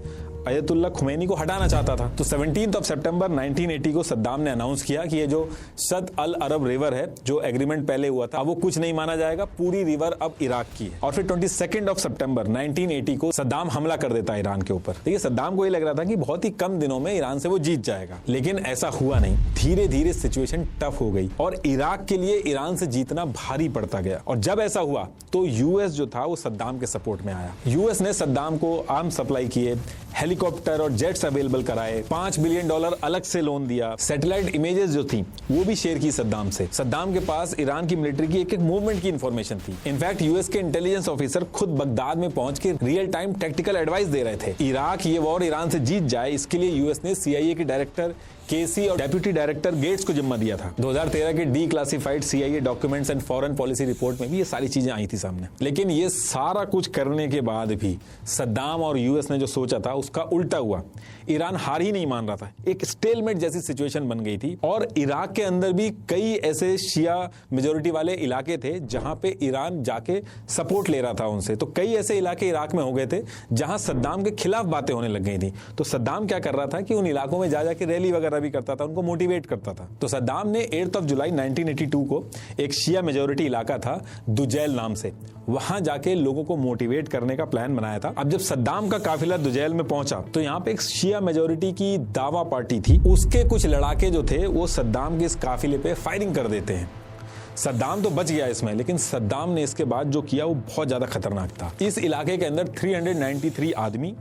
अयतुल्ला खुमैनी को हटाना चाहता था। तो 17 सितंबर 1980 को सद्दाम ने अनाउंस किया कि ये जो सद अल अरब रिवर है, जो एग्रीमेंट पहले हुआ था, वो कुछ नहीं माना जाएगा, पूरी रिवर अब इराक की है। और फिर 22 सितंबर 1980 को सद्दाम हमला कर देता है ईरान के ऊपर। देखिए, सद्दाम को ये लग रहा था कि बहुत ही कम दिनों में ईरान से वो जीत जाएगा, लेकिन ऐसा हुआ नहीं। धीरे धीरे सिचुएशन टफ हो गई और इराक के लिए ईरान से जीतना भारी पड़ता गया। और जब ऐसा हुआ तो यूएस जो था वो सद्दाम के सपोर्ट में आया। यूएस ने सद्दाम को आर्म सप्लाई किए, हेलीकॉप्टर और जेट्स अवेलेबल कराए, $5 बिलियन अलग से लोन दिया, सैटेलाइट इमेजेस जो थी वो भी शेयर की सद्दाम से। सद्दाम के पास ईरान की मिलिट्री की एक एक मूवमेंट की इंफॉर्मेशन थी। इनफैक्ट यूएस के इंटेलिजेंस ऑफिसर खुद बगदाद में पहुंच के रियल टाइम टैक्टिकल एडवाइस दे रहे थे। इराक ये वॉर ईरान से जीत जाए, इसके लिए यूएस ने सीआईए के डायरेक्टर केसी और डेप्यूटी डायरेक्टर गेट्स को जिम्मा दिया था। 2013 के D classified CIA documents and foreign policy report में भी ये सारी चीजें आई थी सामने। लेकिन ये सारा कुछ करने के बाद भी सद्दाम और यूएस ने जो सोचा था उसका उल्टा हुआ। ईरान हार ही नहीं मान रहा था, एक स्टेलमेट जैसी सिचुएशन बन गई थी। और इराक के अंदर भी कई ऐसे शिया मेजोरिटी वाले इलाके थे जहां पे ईरान जाके सपोर्ट ले रहा था उनसे। तो कई ऐसे इलाके इराक में हो गए थे जहां सद्दाम के खिलाफ बातें होने लग गई थी। तो सद्दाम क्या कर रहा था कि उन इलाकों में जा जाके रैली वगैरह भी करता था, उनको मोटिवेट करता था। तो सद्दाम ने 8 जुलाई 1982 को एक शिया मेजोरिटी इलाका था दुजैल नाम से, वहां जाके लोगों को मोटिवेट करने का प्लान बनाया था। अब जब सद्दाम का काफिला दुजैल में पहुंचा तो यहाँ पे एक शिया मेजोरिटी की दावा पार्टी थी, उसके कुछ लड़ाके जो थे वो सद्दाम के इस काफिले पे फायरिंग कर देते हैं। सद्दाम तो बच गया इसमें, लेकिन सद्दाम ने इसके बाद जो किया वो बहुत ज्यादा खतरनाक था। इस इलाके के अंदर 393 आदमी,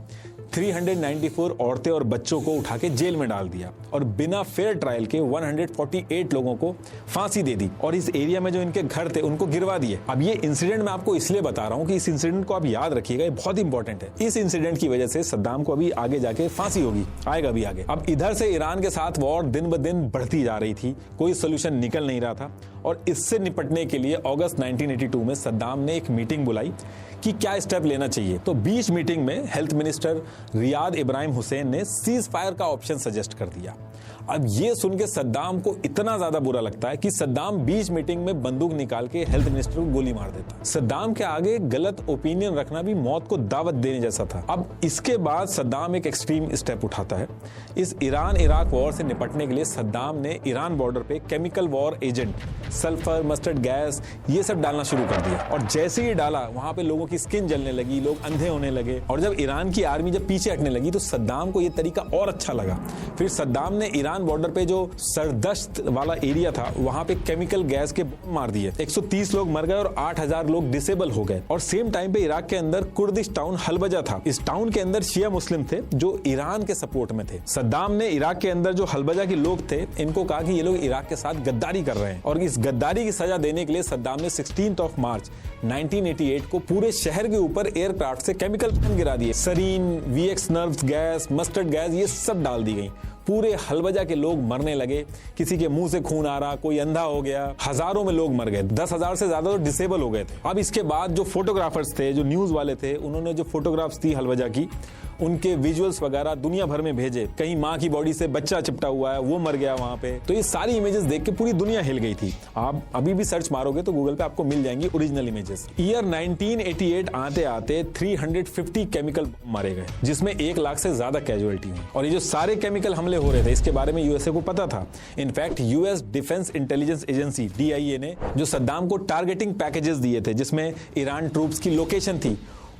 394 औरतें और बच्चों को उठा के जेल में डाल दिया और बिना फेयर ट्रायल के 148 लोगों को फांसी दे दी और इस एरिया में जो इनके घर थे उनको गिरवा दिए। अब ये इंसिडेंट मैं आपको इसलिए बता रहा हूं कि इस इंसिडेंट को आप याद रखिएगा, ये बहुत इंपॉर्टेंट है। इस इंसिडेंट की वजह से सद्दाम को अभी आगे जाके फांसी होगी, आएगा भी आगे। अब इधर से ईरान के साथ वॉर दिन ब दिन बढ़ती जा रही थी, कोई सोल्यूशन निकल नहीं रहा था और इससे निपटने के लिए अगस्त 1982 में सद्दाम ने एक मीटिंग बुलाई कि क्या स्टेप लेना चाहिए। तो बीच मीटिंग में health minister Riyadh Ibrahim Hussain ने सीज फायर का ऑप्शन सजेस्ट कर दिया। अब ये सुन के सद्दाम को इतना ज्यादा बुरा लगता है कि सद्दाम बीच मीटिंग में बंदूक निकाल के हेल्थ मिनिस्टर को गोली मार देता। सद्दाम के आगे गलत ओपिनियन रखना भी मौत को दावत देने जैसा था। अब इसके बाद सद्दाम एक एक्सट्रीम स्टेप उठाता है। इस ईरान इराक वॉर से निपटने के लिए सद्दाम ने ईरान बॉर्डर पे chemical war agent, sulphur, mustard gas, ये सब डालना शुरू कर दिया। और जैसे ही डाला वहां पे लोगों की स्किन जलने लगी, लोग अंधे होने लगे। और जब ईरान की आर्मी जब पीछे हटने लगी तो सद्दाम को ये तरीका और अच्छा लगा। फिर सद्दाम ने ईरान बॉर्डर पे जो सरदश्त वाला एरिया था वहां पे केमिकल गैस के बम मार दिए। 130 लोग मर गए और 8000 लोग डिसेबल हो गए। और सेम टाइम पे इराक के अंदर कुर्दिश टाउन हलबजा था। इस टाउन के अंदर शिया मुस्लिम थे जो ईरान के सपोर्ट में थे। सद्दाम ने इराक के अंदर जो हलबजा के लोग थे इनको कहा कि ये लोग इराक के साथ गद्दारी कर रहे हैं और इस गद्दारी की सजा देने के लिए सद्दाम ने 16 मार्च 1988 को पूरे शहर के ऊपर एयरक्राफ्ट से केमिकल बम गिरा दिए। Sarin, VX nerves gas, mustard gas, ये सब डाल दी गई। पूरे हलबजा के लोग मरने लगे, किसी के मुंह से खून आ रहा, कोई अंधा हो गया, हजारों में लोग मर गए, 10,000 से ज्यादा तो डिसेबल हो गए थे। अब इसके बाद जो फोटोग्राफर्स थे, जो न्यूज वाले थे, उन्होंने जो फोटोग्राफ्स थी हलबजा की, उनके विजुअल्स वगैरह दुनिया भर में भेजे। कहीं माँ की बॉडी से बच्चा चिपटा हुआ है, वो मर गया वहां पे। तो ये सारी इमेजेस देख के पूरी दुनिया हिल गई थी। आप अभी भी सर्च मारोगे तो गूगल पे आपको मिल जाएंगी ओरिजिनल इमेजेस। ईयर 1988 आते आते 350 केमिकल मारे गए, जिसमें 1 लाख से ज्यादा कैजुअलिटी हुई। और ये जो सारे केमिकल हमले हो रहे थे इसके बारे में यूएसए को पता था। In fact US defence intelligence agency DIA ने जो सद्दाम को टारगेटिंग पैकेजेस दिए थे जिसमें ईरान ट्रूप्स की लोकेशन थी,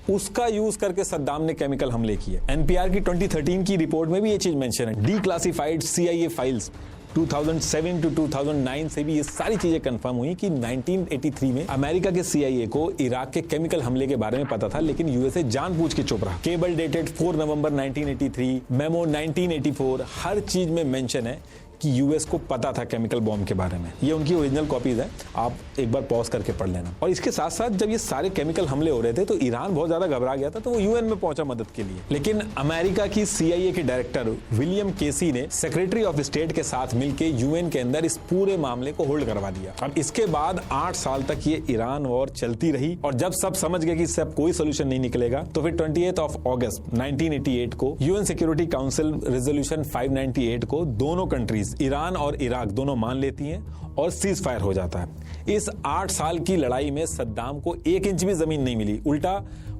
उसका यूज करके सद्दाम ने केमिकल हमले किए। एनपीआर की 2013 की रिपोर्ट में भी ये चीज मेंशन है। डीक्लासिफाइड CIA फाइल्स 2007 to 2009 से भी ये सारी चीजें कंफर्म हुई कि 1983 में अमेरिका के CIA को इराक के केमिकल हमले के बारे में पता था, लेकिन यूएसए जानबूझ के चुप रहा। केबल डेटेड 4 नवंबर 1983, मेमो 1984, हर चीज में मेंशन है कि यूएस को पता था केमिकल बॉम्ब के बारे में। ये उनकी ओरिजिनल कॉपीज है, आप एक बार पॉज करके पढ़ लेना। और इसके साथ साथ जब ये सारे केमिकल हमले हो रहे थे तो ईरान बहुत ज्यादा घबरा गया था, तो वो यूएन में पहुंचा मदद के लिए। लेकिन अमेरिका की CIA के डायरेक्टर विलियम केसी ने सेक्रेटरी ऑफ स्टेट के साथ मिलकर यूएन के अंदर इस पूरे मामले को होल्ड करवा दिया। अब इसके बाद 8 साल तक ये ईरान वॉर चलती रही और जब सब समझ गए कि इससे अब कोई सोल्यूशन नहीं निकलेगा तो फिर 28 अगस्त 1988 को यूएन सिक्योरिटी काउंसिल रेजोल्यूशन 598 को दोनों कंट्रीज ईरान और इराक दोनों मान लेती हैं और सीज फायर हो जाता है। इस 8 साल की लड़ाई में सद्दाम को 1 इंच भी जमीन नहीं मिली, उल्टा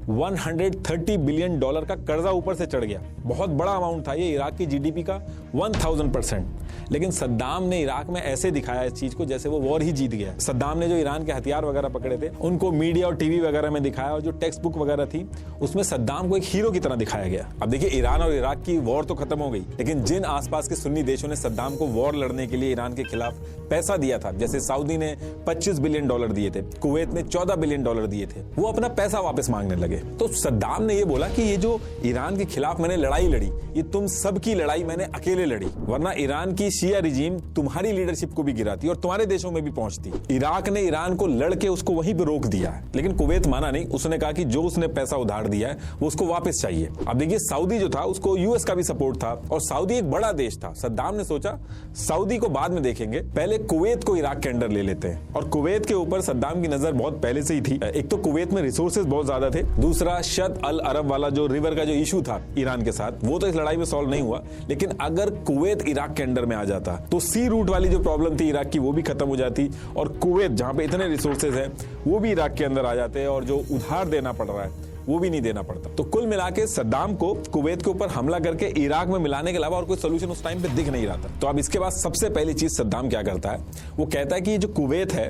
$130 बिलियन का कर्जा ऊपर से चढ़ गया। बहुत बड़ा अमाउंट था ये, इराक की जीडीपी का 1000%। लेकिन सद्दाम ने इराक में ऐसे दिखाया इस चीज को जैसे वो वॉर ही जीत गया। सद्दाम ने जो ईरान के हथियार वगैरह पकड़े थे उनको मीडिया और टीवी वगैरह में दिखाया, और जो टेक्स्ट बुक वगैरह थी उसमें सद्दाम को एक हीरो की तरह दिखाया गया। अब देखिए, ईरान और इराक की वॉर तो खत्म हो गई, लेकिन जिन आसपास के सुन्नी देशों ने सद्दाम को वॉर लड़ने के लिए ईरान के खिलाफ पैसा दिया था, जैसे सऊदी ने $25 बिलियन दिए थे, कुवैत ने $14 बिलियन दिए थे, वो अपना पैसा वापस मांगने लगे। तो सद्दाम ने ये बोला कि ये जो ईरान के खिलाफ मैंने लड़ाई लड़ी, ये तुम सबकी लड़ाई मैंने अकेले लड़ी, वरना ईरान की शिया रिजीम तुम्हारी लीडरशिप को भी गिराती और तुम्हारे देशों में भी पहुंचती। इराक ने ईरान को लड़के उसको वहीं पे रोक दिया, लेकिन कुवैत माना नहीं। उसने कहा कि जो उसने पैसा उधार दिया है वो उसको वापस चाहिए। अब देखिए, सऊदी जो था उसको यूएस का भी सपोर्ट था, और सऊदी एक बड़ा देश था। सद्दाम ने सोचा सऊदी को बाद में देखेंगे, पहले कुवैत को इराक के अंडर ले लेते हैं। और कुवैत के ऊपर सद्दाम की नजर बहुत पहले से ही थी। एक तो कुवैत में रिसोर्सेज बहुत ज्यादा थे, दूसरा शत अल अरब वाला जो रिवर का जो इशू था ईरान के साथ, वो तो इस लड़ाई में सॉल्व नहीं हुआ। लेकिन अगर कुवैत इराक के अंडर में आ जाता तो सी रूट वाली जो प्रॉब्लम थी इराक की वो भी खत्म हो जाती, और कुवैत जहां पे इतने रिसोर्सेज हैं वो भी इराक के अंदर आ जाते, और जो उधार देना पड़ रहा है वो भी नहीं देना पड़ता। तो कुल मिला के सद्दाम को कुवैत के ऊपर हमला करके इराक में मिलाने के अलावा और कोई सोल्यूशन उस टाइम पे दिख नहीं रहा था। तो अब इसके बाद सबसे पहली चीज सद्दाम क्या करता है, वो कहता है कि ये जो कुवैत है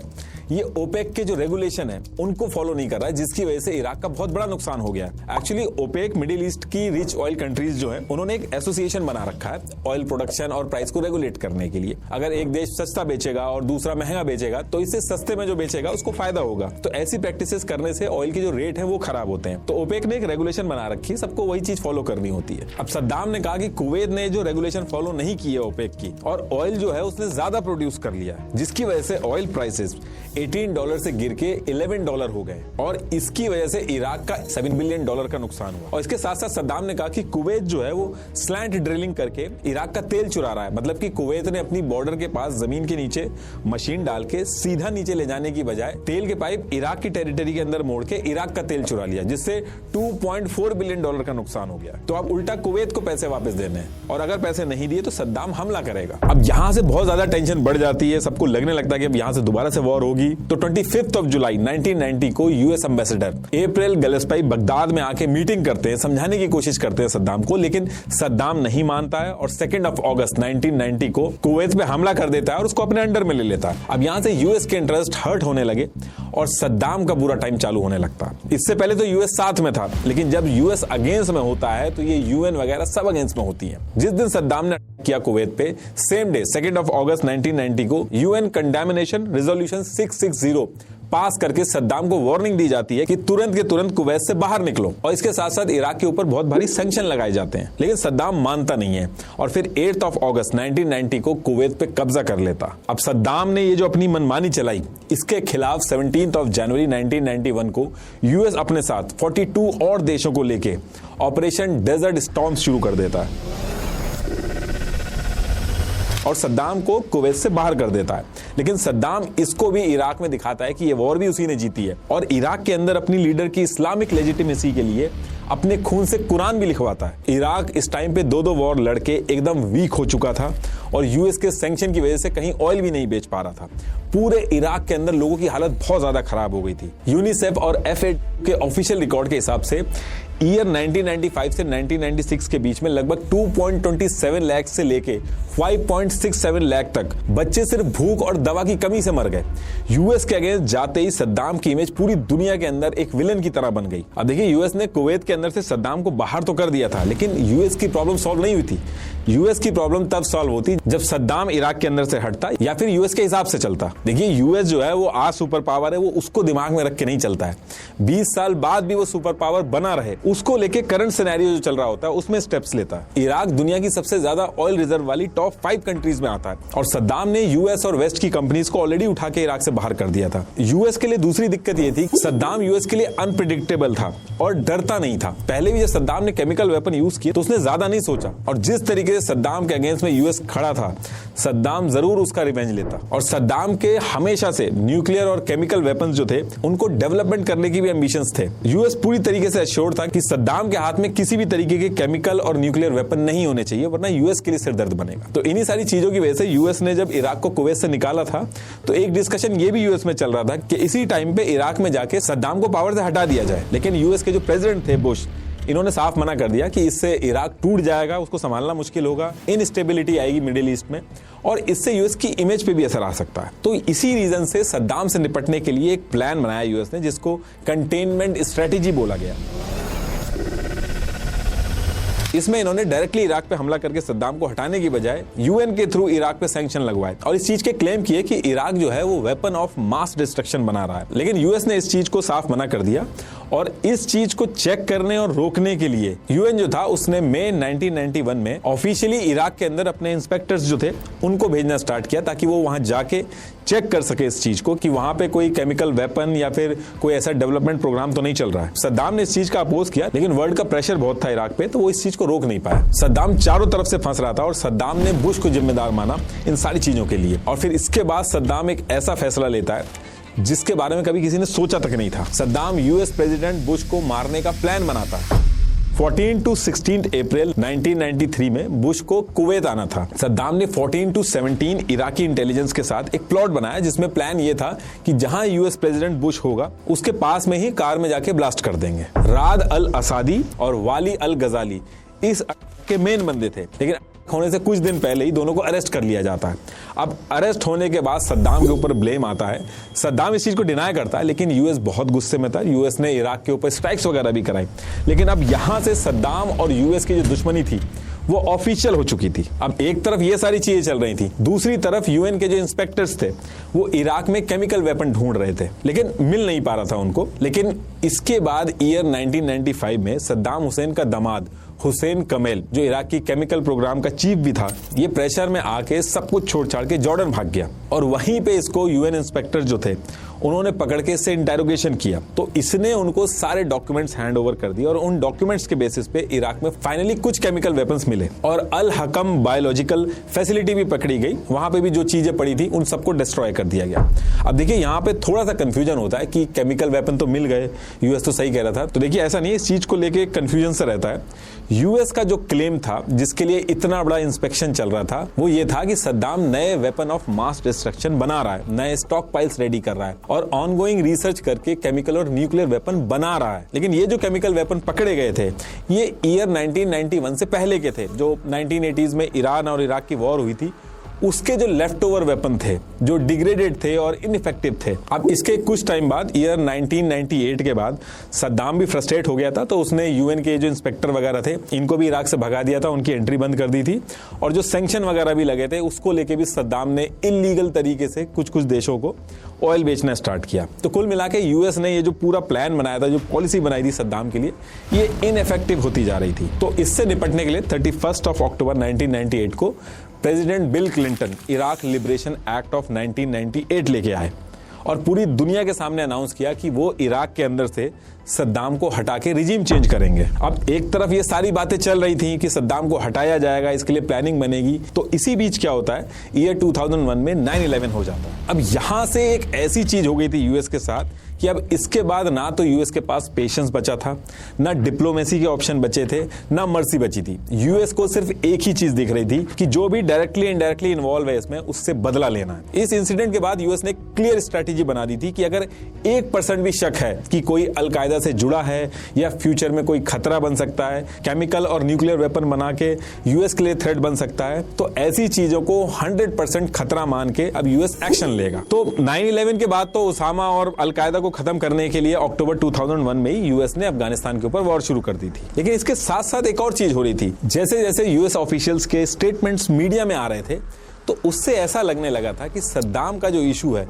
ये ओपेक के जो रेगुलेशन है उनको फॉलो नहीं कर रहा है, जिसकी वजह से इराक का बहुत बड़ा नुकसान हो गया। एक्चुअली ओपेक मिडिल ईस्ट की रिच ऑयल कंट्रीज जो है उन्होंने एक एसोसिएशन बना रखा है ऑयल प्रोडक्शन और प्राइस को रेगुलेट करने के लिए। अगर एक देश सस्ता बेचेगा और दूसरा महंगा बेचेगा तो इससे सस्ते में जो बेचेगा उसको फायदा होगा। तो ऐसी प्रैक्टिसेस करने से ऑयल के जो रेट है वो खराब होते हैं। तो ओपेक ने एक रेगुलेशन बना रखी है, सबको वही चीज फॉलो करनी होती है। अब सद्दाम ने कहा कि कुवैत ने जो रेगुलेशन फॉलो नहीं की है ओपेक की, और ऑयल जो है उसने ज्यादा प्रोड्यूस कर लिया, जिसकी वजह से ऑयल प्राइसेस $18 से गिर के $11 हो गए, और इसकी वजह से इराक का $7 बिलियन का नुकसान हुआ। और इसके साथ साथ सद्दाम ने कहा कि कुवैत जो है वो स्लैंट ड्रिलिंग करके इराक का तेल चुरा रहा है। मतलब कि कुवैत ने अपनी बॉर्डर के पास जमीन के नीचे मशीन डाल के सीधा नीचे ले जाने की बजाय तेल के पाइप इराक की टेरिटरी के अंदर मोड़ के इराक का तेल चुरा लिया, जिससे $2.4 बिलियन का नुकसान हो गया। तो अब उल्टा कुवैत को पैसे वापस देने हैं, और अगर पैसे नहीं दिए तो सद्दाम हमला करेगा। अब यहां से बहुत ज्यादा टेंशन बढ़ जाती है, सबको लगने लगता है कि अब यहां से दोबारा से वॉर होगी। तो 25 जुलाई 1990 को यूएस एम्बेसडर एप्रिल गलेस्पाई बगदाद में आके मीटिंग करते हैं, समझाने की कोशिश करते हैं सद्दाम को, लेकिन सद्दाम नहीं मानता है और 2 अगस्त 1990 को कुवैत पे हमला कर देता है और उसको अपने अंडर में ले लेता है। अब यहां से यूएस के इंटरेस्ट हर्ट होने लगे और सद्दाम का बुरा टाइम चालू होने लगता। इससे पहले तो यूएस साथ में था, लेकिन जब यूएस अगेंस्ट में होता है तो ये यूएन वगैरह सब अगेंस्ट में होती है। जिस दिन सद्दाम ने किया कुवैत पे, सेम डे 2 अगस्त 1990 को यूएन कंडेमनेशन रेजोल्यूशन 660 पास करके सद्दाम को वार्निंग दी जाती है कि तुरंत के तुरंत कुवैत से बाहर निकलो, और इसके साथ साथ इराक के ऊपर बहुत भारी सैंक्शन लगाए जाते हैं। लेकिन सद्दाम मानता नहीं है और फिर 8 अगस्त 1990 को कुवैत पे कब्जा कर लेता। अब सद्दाम ने ये जो अपनी मनमानी चलाई, इसके खिलाफ 17 जनवरी 1991 को यूएस अपने साथ 42 और देशों को लेके ऑपरेशन डेजर्ट स्टॉर्म शुरू कर देता है और सद्दाम को कुवैत से बाहर कर देता है। लेकिन सद्दाम इसको भी इराक में दिखाता है कि ये वॉर भी उसी ने जीती है, और इराक के अंदर अपनी लीडर की इस्लामिक लेजिटिमेसी के लिए अपने खून से कुरान भी लिखवाता है। इराक इस टाइम पे 2 वॉर लड़के एकदम वीक हो चुका था और यूएस के सैंक्शन की वजह से कहीं ऑयल भी नहीं बेच पा रहा था। पूरे इराक के अंदर लोगों की हालत बहुत ज्यादा खराब हो गई थी। यूनिसेफ और FAO के ऑफिशियल रिकॉर्ड के हिसाब से ईयर 1995 से 1996 के बीच में लगभग 2.27 लाख से लेके 5.67 लाख तक बच्चे सिर्फ भूख और दवा की कमी से मर गए। यूएस के अगेंस्ट जाते ही सद्दाम की इमेज पूरी दुनिया के अंदर एक विलन की तरह बन गई। अब देखिए, यूएस ने कुवैत के अंदर से सद्दाम को बाहर तो कर दिया था, लेकिन यूएस की प्रॉब्लम सॉल्व नहीं हुई थी। यूएस की प्रॉब्लम तब सॉल्व होती जब सद्दाम इराक के अंदर से हटता या फिर यूएस के हिसाब से चलता। देखिए, यूएस जो है वो आज सुपर पावर है, वो उसको दिमाग में रख के नहीं चलता है। 20 साल बाद भी वो सुपर पावर बना रहे, उसको लेके करंट सिनेरियो जो चल रहा होता है उसमें स्टेप्स लेता है। इराक दुनिया की सबसे ज्यादा ऑयल रिजर्व वाली टॉप 5 कंट्रीज में आता है, और सद्दाम ने यूएस और वेस्ट की कंपनीज को ऑलरेडी उठा के इराक से बाहर कर दिया था। यूएस के लिए दूसरी दिक्कत ये थी, सद्दाम यूएस के लिए अनप्रेडिक्टेबल था और डरता नहीं था। पहले भी जब सद्दाम ने केमिकल वेपन यूज किए तो उसने ज्यादा नहीं सोचा, और जिस तरीके से सद्दाम के अगेंस्ट में यूएस खड़ा था, सद्दाम जरूर उसका रिवेंज लेता। और सद्दाम के हमेशा से न्यूक्लियर और केमिकल वेपन्स जो थे उनको डेवलपमेंट करने की भी एम्बिशंस थे। यूएस पूरी तरीके से एश्योर्ड था कि सद्दाम के हाथ में किसी भी तरीके के केमिकल और न्यूक्लियर वेपन नहीं होने चाहिए, वरना यूएस के लिए सिरदर्द बनेगा। तो इन्हीं सारी चीजों की वजह से यूएस ने जब इराक को कुवैत से निकाला था तो एक डिस्कशन ये भी यूएस में चल रहा था कि इसी टाइम पे इराक में जाके सद्दाम को पावर से हटा दिया जाए। लेकिन यूएस के जो प्रेसिडेंट थे बुश, इन्होंने साफ मना कर दिया कि इससे इराक टूट जाएगा, उसको संभालना मुश्किल होगा, इनस्टेबिलिटी आएगी मिडिल ईस्ट में और इससे यूएस की इमेज पे भी असर आ सकता है। तो इसी रीजन से सद्दाम से निपटने के लिए एक प्लान बनाया यूएस ने, जिसको कंटेनमेंट स्ट्रेटेजी बोला गया। इसमें इन्होंने डायरेक्टली इराक पे हमला करके सद्दाम को हटाने की बजाय यूएन के थ्रू इराक पे सैंक्शन लगवाए और इस चीज के क्लेम किए कि इराक जो है वो वेपन ऑफ मास डिस्ट्रक्शन बना रहा है। लेकिन यूएस ने इस चीज को साफ मना कर दिया और इस चीज को चेक करने और रोकने के लिए यूएन जो था उसने मई 1991 में ऑफिशियली इराक के अंदर अपने इंस्पेक्टर्स जो थे उनको भेजना स्टार्ट किया, ताकि वो वहां जाके चेक कर सके इस चीज को कि वहां पे कोई केमिकल वेपन या फिर कोई ऐसा डेवलपमेंट प्रोग्राम तो नहीं चल रहा है। सद्दाम ने इस चीज का अपोज किया, लेकिन वर्ल्ड का प्रेशर बहुत था इराक पे, तो वो इस चीज को रोक नहीं पाया। सद्दाम चारों तरफ से फंस रहा था और सद्दाम ने बुश को जिम्मेदार माना इन सारी चीजों के लिए। और फिर इसके बाद सद्दाम एक ऐसा फैसला लेता है जिसके बारे में कभी किसी ने सोचा तक नहीं था। सद्दाम यूएस प्रेसिडेंट बुश को मारने का प्लान बनाता है। 14 to 16 अप्रैल 1993 में बुश को कुवैत आना था। सद्दाम ने 14 to 17 इराकी इंटेलिजेंस के साथ एक प्लॉट बनाया, जिसमें प्लान ये था कि जहां यूएस प्रेसिडेंट बुश होगा उसके पास में ही कार में जाके ब्लास्ट कर देंगे। राद अल असादी और वाली अल गजाली इस के मेन बंदे थे, लेकिन होने से कुछ दिन पहले ही दोनों को अरेस्ट कर लिया जाता है। अब अरेस्ट होने के बाद सद्दाम के ऊपर ब्लेम आता है। सद्दाम इस चीज को डिनाई करता है, लेकिन यूएस बहुत गुस्से में था। यूएस ने इराक के ऊपर स्ट्राइक्स वगैरह भी कराई, लेकिन अब यहां से सद्दाम और यूएस की जो दुश्मनी थी वो ऑफिशियल हो चुकी थी। अब एक तरफ ये सारी चीजें चल रही थी, दूसरी तरफ यूएन के जो इंस्पेक्टर्स थे वो इराक में केमिकल वेपन ढूंढ रहे थे, लेकिन मिल नहीं पा रहा था उनको। लेकिन इसके बाद ईयर 1995 में सद्दाम हुसैन का दामाद हुसैन कमेल, जो इराक की केमिकल प्रोग्राम का चीफ भी था, ये प्रेशर में आके सब कुछ छोड़ छाड़ के जॉर्डन भाग गया और वहीं पे इसको यूएन इंस्पेक्टर जो थे उन्होंने पकड़ के इससे इंटेरोगेशन किया। तो इसने उनको सारे डॉक्यूमेंट्स हैंड ओवर कर दिए और उन डॉक्यूमेंट्स के बेसिस पे इराक में फाइनली कुछ केमिकल वेपन्स मिले और अल हकम बायोलॉजिकल फैसिलिटी भी पकड़ी गई। वहां पे भी जो चीजें पड़ी थी उन सबको डिस्ट्रॉय कर दिया गया। अब देखिए यहाँ पे थोड़ा सा कंफ्यूजन होता है कि केमिकल वेपन तो मिल गए, यूएस तो सही कह रहा था। तो देखिए ऐसा नहीं है, इस चीज को लेके कंफ्यूजन सा रहता है। यूएस का जो क्लेम था, जिसके लिए इतना बड़ा इंस्पेक्शन चल रहा था, वो ये था कि सद्दाम नए वेपन ऑफ मास डिस्ट्रक्शन बना रहा है, नए स्टॉक पाइल्स रेडी कर रहा है और ऑनगोइंग रिसर्च करके केमिकल और न्यूक्लियर वेपन बना रहा है। लेकिन ये जो केमिकल वेपन पकड़े गए थे ये ईयर 1991 से पहले के थे, जो 1980s में ईरान और इराक की वॉर हुई थी उसके जो लेफ्ट ओवर वेपन थे, जो डिग्रेडेड थे और इनइफेक्टिव थे। अब इसके कुछ टाइम बाद ईयर 1998 के बाद सद्दाम भी फ्रस्ट्रेट हो गया था, तो उसने यूएन के जो इंस्पेक्टर वगैरह थे इनको भी इराक से भगा दिया था, उनकी एंट्री बंद कर दी थी और जो सैंक्शन वगैरह भी लगे थे उसको लेके भी सद्दाम ने इलीगल तरीके से कुछ कुछ देशों को ऑयल बेचना स्टार्ट किया। तो कुल मिला के यूएस ने ये जो पूरा प्लान बनाया था, जो पॉलिसी बनाई थी सद्दाम के लिए, ये इनइफेक्टिव होती जा रही थी। तो इससे निपटने के लिए 31 अक्टूबर 1998 को president bill Clinton Iraq liberation act of 1998 लेके आए और पूरी दुनिया के सामने अनाउंस किया कि वो इराक के अंदर से सद्दाम को हटा के रिजीम चेंज करेंगे। अब एक तरफ ये सारी बातें चल रही थी कि सद्दाम को हटाया जाएगा, इसके लिए प्लानिंग बनेगी, तो इसी बीच क्या होता है, ईयर 2001 में 9/11 हो जाता है। अब यहां से एक ऐसी चीज हो गई थी यूएस के साथ कि अब इसके बाद ना तो यूएस के पास पेशेंस बचा था, ना डिप्लोमेसी के ऑप्शन बचे थे, ना मर्सी बची थी। यूएस को सिर्फ एक ही चीज दिख रही थी कि जो भी डायरेक्टली इनडायरेक्टली इन्वॉल्व है इसमें, उससे बदला लेना है। इस इंसिडेंट के बाद यूएस ने क्लियर स्ट्रेटेजी बना दी थी कि अगर 1% भी शक है कि कोई अलकायदा से जुड़ा है या फ्यूचर में कोई खतरा बन सकता है, केमिकल और न्यूक्लियर वेपन बना के यूएस के लिए थ्रेट बन सकता है, तो ऐसी चीजों को 100% खतरा मान के अब यूएस एक्शन लेगा। तो 9/11 के बाद तो उसामा और अलकायदा को खत्म करने के लिए अक्टूबर 2001 में ही यूएस ने अफगानिस्तान के ऊपर वॉर शुरू कर दी थी। लेकिन इसके साथ साथ एक और चीज हो रही थी, जैसे जैसे यूएस ऑफिशियल्स के स्टेटमेंट्स मीडिया में आ रहे थे तो उससे ऐसा लगने लगा था कि सद्दाम का जो इशू है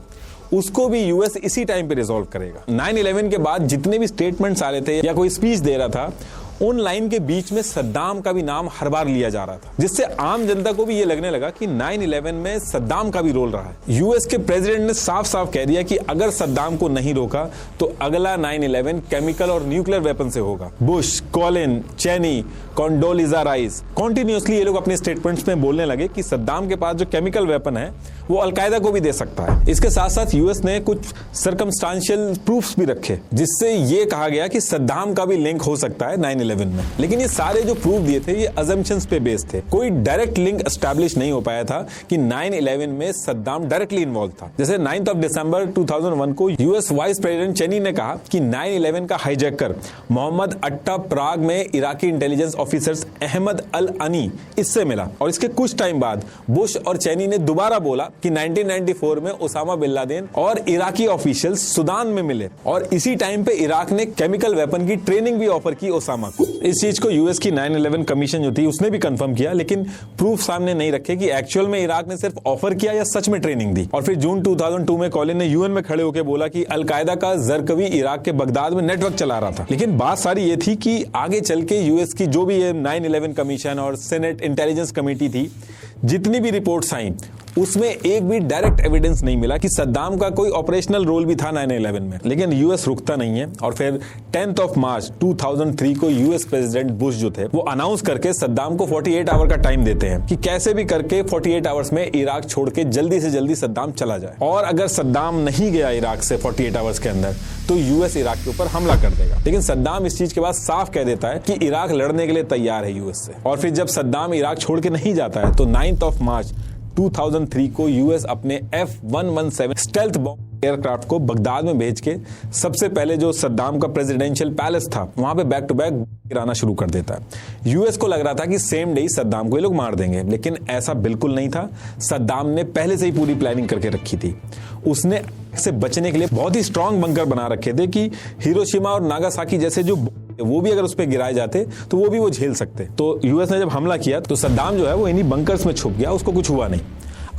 उसको भी यूएस इसी टाइम पे रिजॉल्व करेगा। 9/11 के बाद जितने भी स्टेटमेंट्स आ रहे थे या कोई स्पीच दे रहा था, उन लाइन के बीच में सद्दाम का भी नाम हर बार लिया जा रहा था, जिससे आम जनता को भी ये लगने लगा कि 9/11 में सद्दाम का भी रोल रहा है। यूएस के प्रेसिडेंट ने साफ साफ कह दिया कि अगर सद्दाम को नहीं रोका तो अगला 9/11 केमिकल और न्यूक्लियर वेपन से होगा। बुश, कॉलिन, चेनी, कॉन्डोलिजा राइस, कॉन्टिन्यूसली ये लोग अपने स्टेटमेंट्स में बोलने लगे कि सद्दाम के पास जो केमिकल वेपन है वो अलकायदा को भी दे सकता है। इसके साथ साथ यूएस ने कुछ सर्कमस्टांशियल प्रूफ्स भी रखे जिससे ये कहा गया कि सद्दाम का भी लिंक हो सकता है 9/11 में। लेकिन ये सारे जो प्रूफ दिए थे ये अजम्पशंस पे बेस्ड थे, कोई डायरेक्ट लिंक एस्टैब्लिश नहीं हो पाया था कि 9/11 में सद्दाम डायरेक्टली इन्वॉल्व था। जैसे 9 दिसंबर 2001 को यूएस वाइस प्रेसिडेंट चेनी ने कहा कि 9/11 का हाईजैकर मोहम्मद अट्टा प्राग में इराकी इंटेलिजेंस ऑफिसर्स अहमद अल अनी इससे मिला। और इसके कुछ टाइम बाद बुश और चेनी ने दोबारा बोला कि 1994 में ओसामा बिन लादेन और इराकी ऑफिशियल्स सुदान में मिले और इसी टाइम पे इराक ने केमिकल वेपन की ट्रेनिंग भी ऑफर की ओसामा को। इस चीज को यूएस की 9/11 कमीशन जो थी उसने भी कंफर्म किया, लेकिन प्रूफ सामने नहीं रखे कि एक्चुअल में इराक ने सिर्फ ऑफर किया या सच में ट्रेनिंग दी। और फिर जून 2002 में कॉलिन ने यूएन में खड़े होकर बोला कि अलकायदा का जरकवी इराक के बगदाद में नेटवर्क चला रहा था। लेकिन बात सारी ये थी कि आगे चल के यूएस की जो भी ये 9/11 कमीशन और सेनेट इंटेलिजेंस कमेटी थी, जितनी भी रिपोर्ट्स आई उसमें एक भी डायरेक्ट एविडेंस नहीं मिला कि सद्दाम का कोई ऑपरेशनल रोल भी था 9/11 में। लेकिन यूएस रुकता नहीं है और फिर 10 मार्च 2003 को यूएस प्रेसिडेंट बुश जो थे वो अनाउंस करके सद्दाम को 48 आवर का टाइम देते हैं कि कैसे भी करके 48 आवर्स में इराक छोड़ के जल्दी से जल्दी सद्दाम चला जाए। और अगर सद्दाम नहीं गया इराक से 48 आवर्स के अंदर तो यूएस इराक के ऊपर हमला कर देगा। लेकिन सद्दाम इस चीज के बाद साफ कह देता है कि इराक लड़ने के लिए तैयार है यूएस से। और फिर जब सद्दाम इराक छोड़ के नहीं जाता है तो 9 मार्च 2003 को यूएस अपने F-117 स्टेल्थ बॉम्ब एयरक्राफ्ट को बगदाद में भेज के सबसे पहले जो सद्दाम का प्रेसिडेंशियल पैलेस था वहां पे बैक टू बैक गिराना शुरू कर देता है। यूएस को लग रहा था कि सेम डे सद्दाम को ये लोग मार देंगे, लेकिन ऐसा बिल्कुल नहीं था। सद्दाम ने पहले से ही पूरी प्लानिंग करके रखी थी। उसने से बचने के लिए बहुत ही स्ट्रांग बंकर बना रखे थे कि हिरोशिमा और नागासाकी जैसे जो वो भी अगर उस पर गिराए जाते तो वो भी वो झेल सकते। तो यूएस ने जब हमला किया तो सद्दाम जो है वो इन्हीं बंकर्स में छुप गया, उसको कुछ हुआ नहीं।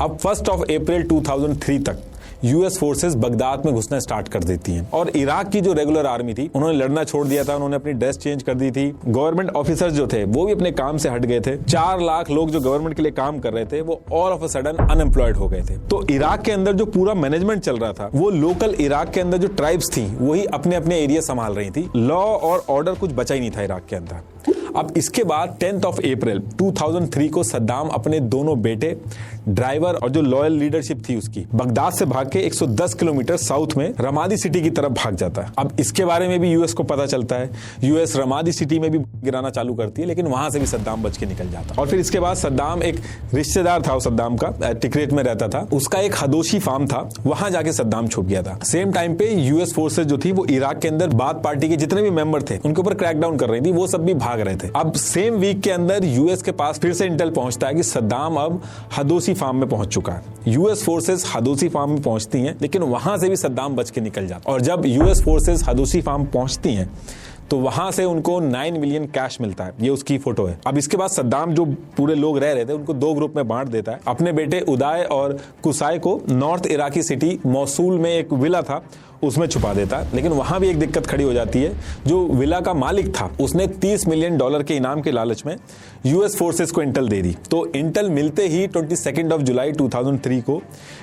अब 1 अप्रैल 2003 तक यूएस फोर्सेस बगदाद में घुसना स्टार्ट कर देती हैं और इराक की जो रेगुलर आर्मी थी उन्होंने लड़ना छोड़ दिया था, उन्होंने अपनी ड्रेस चेंज कर दी थी। गवर्नमेंट ऑफिसर्स जो थे वो भी अपने काम से हट गए थे। 4 लाख लोग जो गवर्नमेंट के लिए काम कर रहे थे वो all of a sudden unemployed हो गए थे। तो इराक के अंदर जो पूरा मैनेजमेंट चल रहा था वो लोकल इराक के अंदर जो ट्राइब्स थी वही अपने अपने एरिया संभाल रही थी। लॉ और ऑर्डर कुछ बचा ही नहीं था इराक के अंदर। अब इसके बाद 10 अप्रैल 2003 को सद्दाम अपने दोनों बेटे, ड्राइवर और जो लॉयल लीडरशिप थी उसकी बगदाद से भाग के 110 किलोमीटर साउथ में रमादी सिटी की तरफ भाग जाता है। अब इसके बारे में भी यूएस को पता चलता है। यूएस रमादी सिटी में भी गिराना चालू करती है, लेकिन वहां से भी सद्दाम बच के निकल जाता है। और फिर इसके बाद सद्दाम एक रिश्तेदार था सद्दाम का, टिकरेट में रहता था, उसका एक हदोशी फार्म था, वहां जाके सद्दाम छुप गया था। सेम टाइम पे यूएस फोर्सेज जो थी वो इराक के अंदर बाथ पार्टी के जितने भी मेंबर थे उनके ऊपर क्रैकडाउन कर रही थी, वो सब भी भाग रहे थे। अब सेम वीक के अंदर यूएस के पास फिर से इंटेल पहुंचता है कि सद्दाम अब हदोसी फार्म में पहुंच चुका है। यूएस फोर्सेस हदोसी फार्म में पहुंचती हैं, लेकिन वहां से भी सद्दाम बच के निकल जाता है। और जब यूएस फोर्सेस हदोसी फार्म पहुंचती हैं तो वहां से उनको 9 मिलियन कैश मिलता है। ये उसकी फोटो है। अब इसके बाद सद्दाम जो पूरे लोग रह रहे थे उनको 2 ग्रुप में बांट देता है। अपने बेटे उदाय और कुसाई को नॉर्थ इराकी सिटी मौसूल में एक विला था उसमें छुपा देता है। लेकिन वहां भी एक दिक्कत खड़ी हो जाती है। जो विला का मालिक था उसने $30 मिलियन के इनाम के लालच में यूएस फोर्सेस को इंटेल दे दी। तो इंटेल मिलते ही 22 जुलाई 2003 को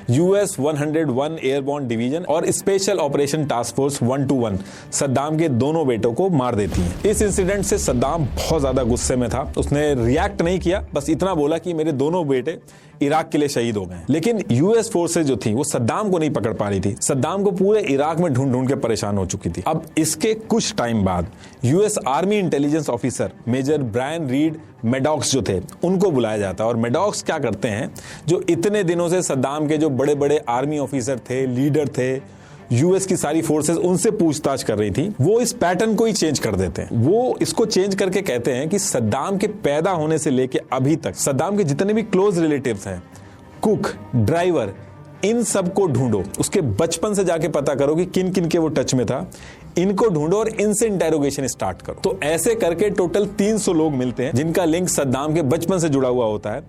यूएस 101 एयरबॉर्न डिवीजन और special operation task force 121 Saddam के दोनों बेटों को मार देती है। इस इंसिडेंट से सद्दाम बहुत ज्यादा गुस्से में था। उसने रिएक्ट नहीं किया, बस इतना बोला कि मेरे दोनों बेटे इराक के लिए शहीद हो गए। लेकिन यूएस फोर्सेज जो थी वो सद्दाम को नहीं पकड़ पा रही थी। सद्दाम को पूरे इराक में ढूंढ ढूंढ के परेशान हो चुकी थी। अब इसके कुछ टाइम बाद US army intelligence officer major Brian Reed Maddox जो थे उनको बुलाया जाता है। और मेडॉक्स क्या करते हैं, जो इतने दिनों से सद्दाम के जो बड़े बड़े आर्मी ऑफिसर थे, लीडर थे, यूएस की सारी फोर्सेस उनसे पूछताछ कर रही थी, वो इस पैटर्न को ही चेंज कर देते हैं। वो इसको चेंज करके कहते हैं कि सद्दाम के पैदा होने से लेके अभी तक सद्दाम के जितने भी क्लोज रिलेटिव्स हैं, कुक, ड्राइवर, इन सब को ढूंढो, उसके बचपन से जाके पता करो कि किन किन के वो टच में था, इनको ढूंढो और इनसे इंटेरोगेशन स्टार्ट करो। तो ऐसे करके टोटल 300 लोग मिलते हैं जिनका लिंक सद्दाम के बचपन से जुड़ा हुआ होता है,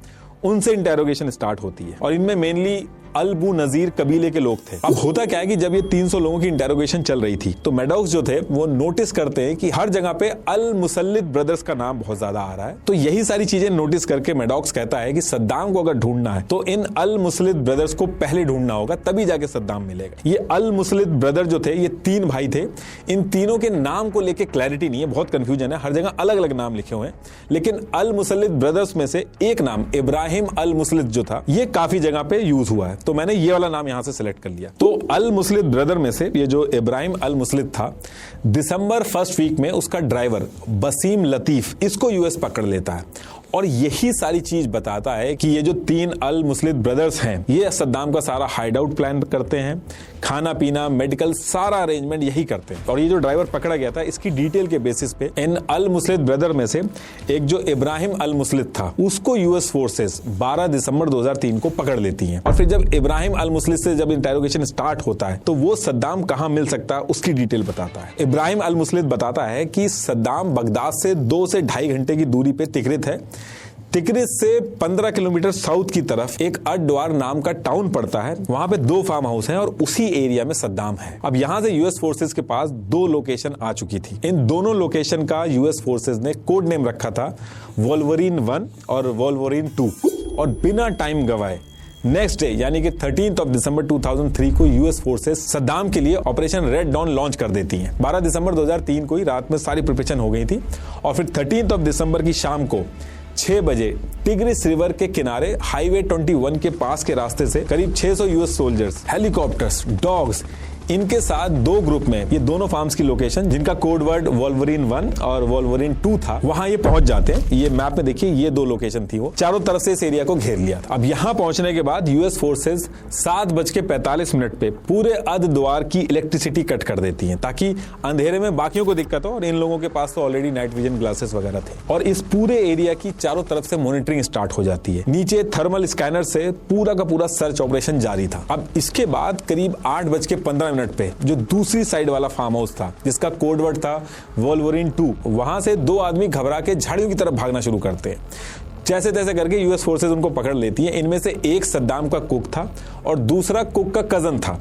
उनसे इंटेरोगेशन स्टार्ट होती है। और इनमें मेनली अल्बू नजीर कबीले के लोग थे। अब होता क्या है कि जब ये 300 लोगों की इंटेरोगेशन चल रही थी तो मेडॉक्स जो थे वो नोटिस करते हैं कि हर जगह पे अल मुसल्लिद ब्रदर्स का नाम बहुत ज्यादा आ रहा है। तो यही सारी चीजें नोटिस करके मेडॉक्स कहता है कि सद्दाम को अगर ढूंढना है तो इन अल मुसल्लिद ब्रदर्स को पहले ढूंढना होगा, तभी जाके सद्दाम मिलेगा। ये अल मुसल्लिद ब्रदर जो थे ये 3 भाई थे। इन तीनों के नाम को लेके क्लैरिटी नहीं है, बहुत कंफ्यूजन है, हर जगह अलग अलग नाम लिखे हुए हैं। लेकिन अल मुसल्लिद ब्रदर्स में से एक नाम इब्राहिम अल मुसल्लिद जो था ये काफी जगह पे यूज हुआ है। तो मैंने ये वाला नाम यहां से सिलेक्ट कर लिया। तो अल मुस्लिद ब्रदर में से ये जो इब्राहिम अल मुस्लिद था, दिसंबर फर्स्ट वीक में उसका ड्राइवर बसीम लतीफ इसको यूएस पकड़ लेता है। और यही सारी चीज बताता है कि ये जो 3 अल मुस्लिद ब्रदर्स हैं, ये सद्दाम का सारा हाइड आउट प्लान करते हैं, खाना पीना मेडिकल सारा अरेंजमेंट यही करते हैं। और ये जो ड्राइवर पकड़ा गया था, इसकी डिटेल के बेसिस पे इन अल मुस्लिद ब्रदर में से एक जो इब्राहिम अल मुस्लिद था, उसको यूएस फोर्सेस 12 दिसंबर 2003 को पकड़ लेती हैं। और फिर जब इब्राहिम अल मुस्लिद से जब इंटेरोगेशन स्टार्ट होता है, तो वो सद्दाम कहां मिल सकता है उसकी डिटेल बताता है। इब्राहिम अल मुस्लिद बताता है कि सद्दाम बगदाद से 2 से 2.5 घंटे की दूरी पे तिकरित है। तिकरित से 15 किलोमीटर साउथ की तरफ एक अडवार नाम का टाउन पड़ता है, वहां पे 2 फार्म हाउस हैं और उसी एरिया में सद्दाम है। अब यहां से यूएस फोर्सेस के पास 2 लोकेशन आ चुकी थी। इन दोनों लोकेशन का यूएस फोर्सेस ने कोड नेम रखा था वोल्वरिन 1 और वोल्वरिन 2। और बिना टाइम गवाए नेक्स्ट डे यानी कि 13 दिसंबर 2003 को यूएस फोर्सेस सद्दाम के लिए ऑपरेशन रेड डॉन लॉन्च कर देती हैं। 12 दिसंबर 2003 को ही रात में सारी प्रिपरेशन हो गई थी और फिर 13 दिसंबर की शाम को 6 बजे टिग्रिस रिवर के किनारे हाईवे 21 के पास के रास्ते से करीब 600 यूएस सोल्जर्स, हेलीकॉप्टर्स, डॉग्स, इनके साथ 2 ग्रुप में ये दोनों फार्म्स की लोकेशन जिनका कोड वर्ड वोल्वरिन 1 और वोल्वरिन 2 था, वहां ये पहुंच जाते हैं। ये मैप में देखिए ये 2 लोकेशन थी, वो चारों तरफ से इस एरिया को घेर लिया था। अब यहां पहुंचने के बाद यूएस फोर्सेस 7:45 पे पूरे अध द्वार की इलेक्ट्रिसिटी कट कर देती हैं ताकि अंधेरे में बाकियों को दिक्कत हो, और इन लोगों के पास तो ऑलरेडी नाइट विजन ग्लासेस वगैरह थे। और इस पूरे एरिया की चारों तरफ से मॉनिटरिंग स्टार्ट हो जाती है। नीचे थर्मल स्कैनर से पूरा का पूरा सर्च ऑपरेशन जारी था। अब इसके बाद करीब 8:15 पे जो दूसरी साइड वाला फार्म हाउस था जिसका कोड वर्ड था वोल्वरिन 2, वहां से 2 आदमी घबरा के झाड़ियों की तरफ भागना शुरू करते हैं। जैसे तैसे करके यूएस फोर्सेस उनको पकड़ लेती हैं। इनमें से एक सद्दाम का कुक था और दूसरा कुक का कजन था।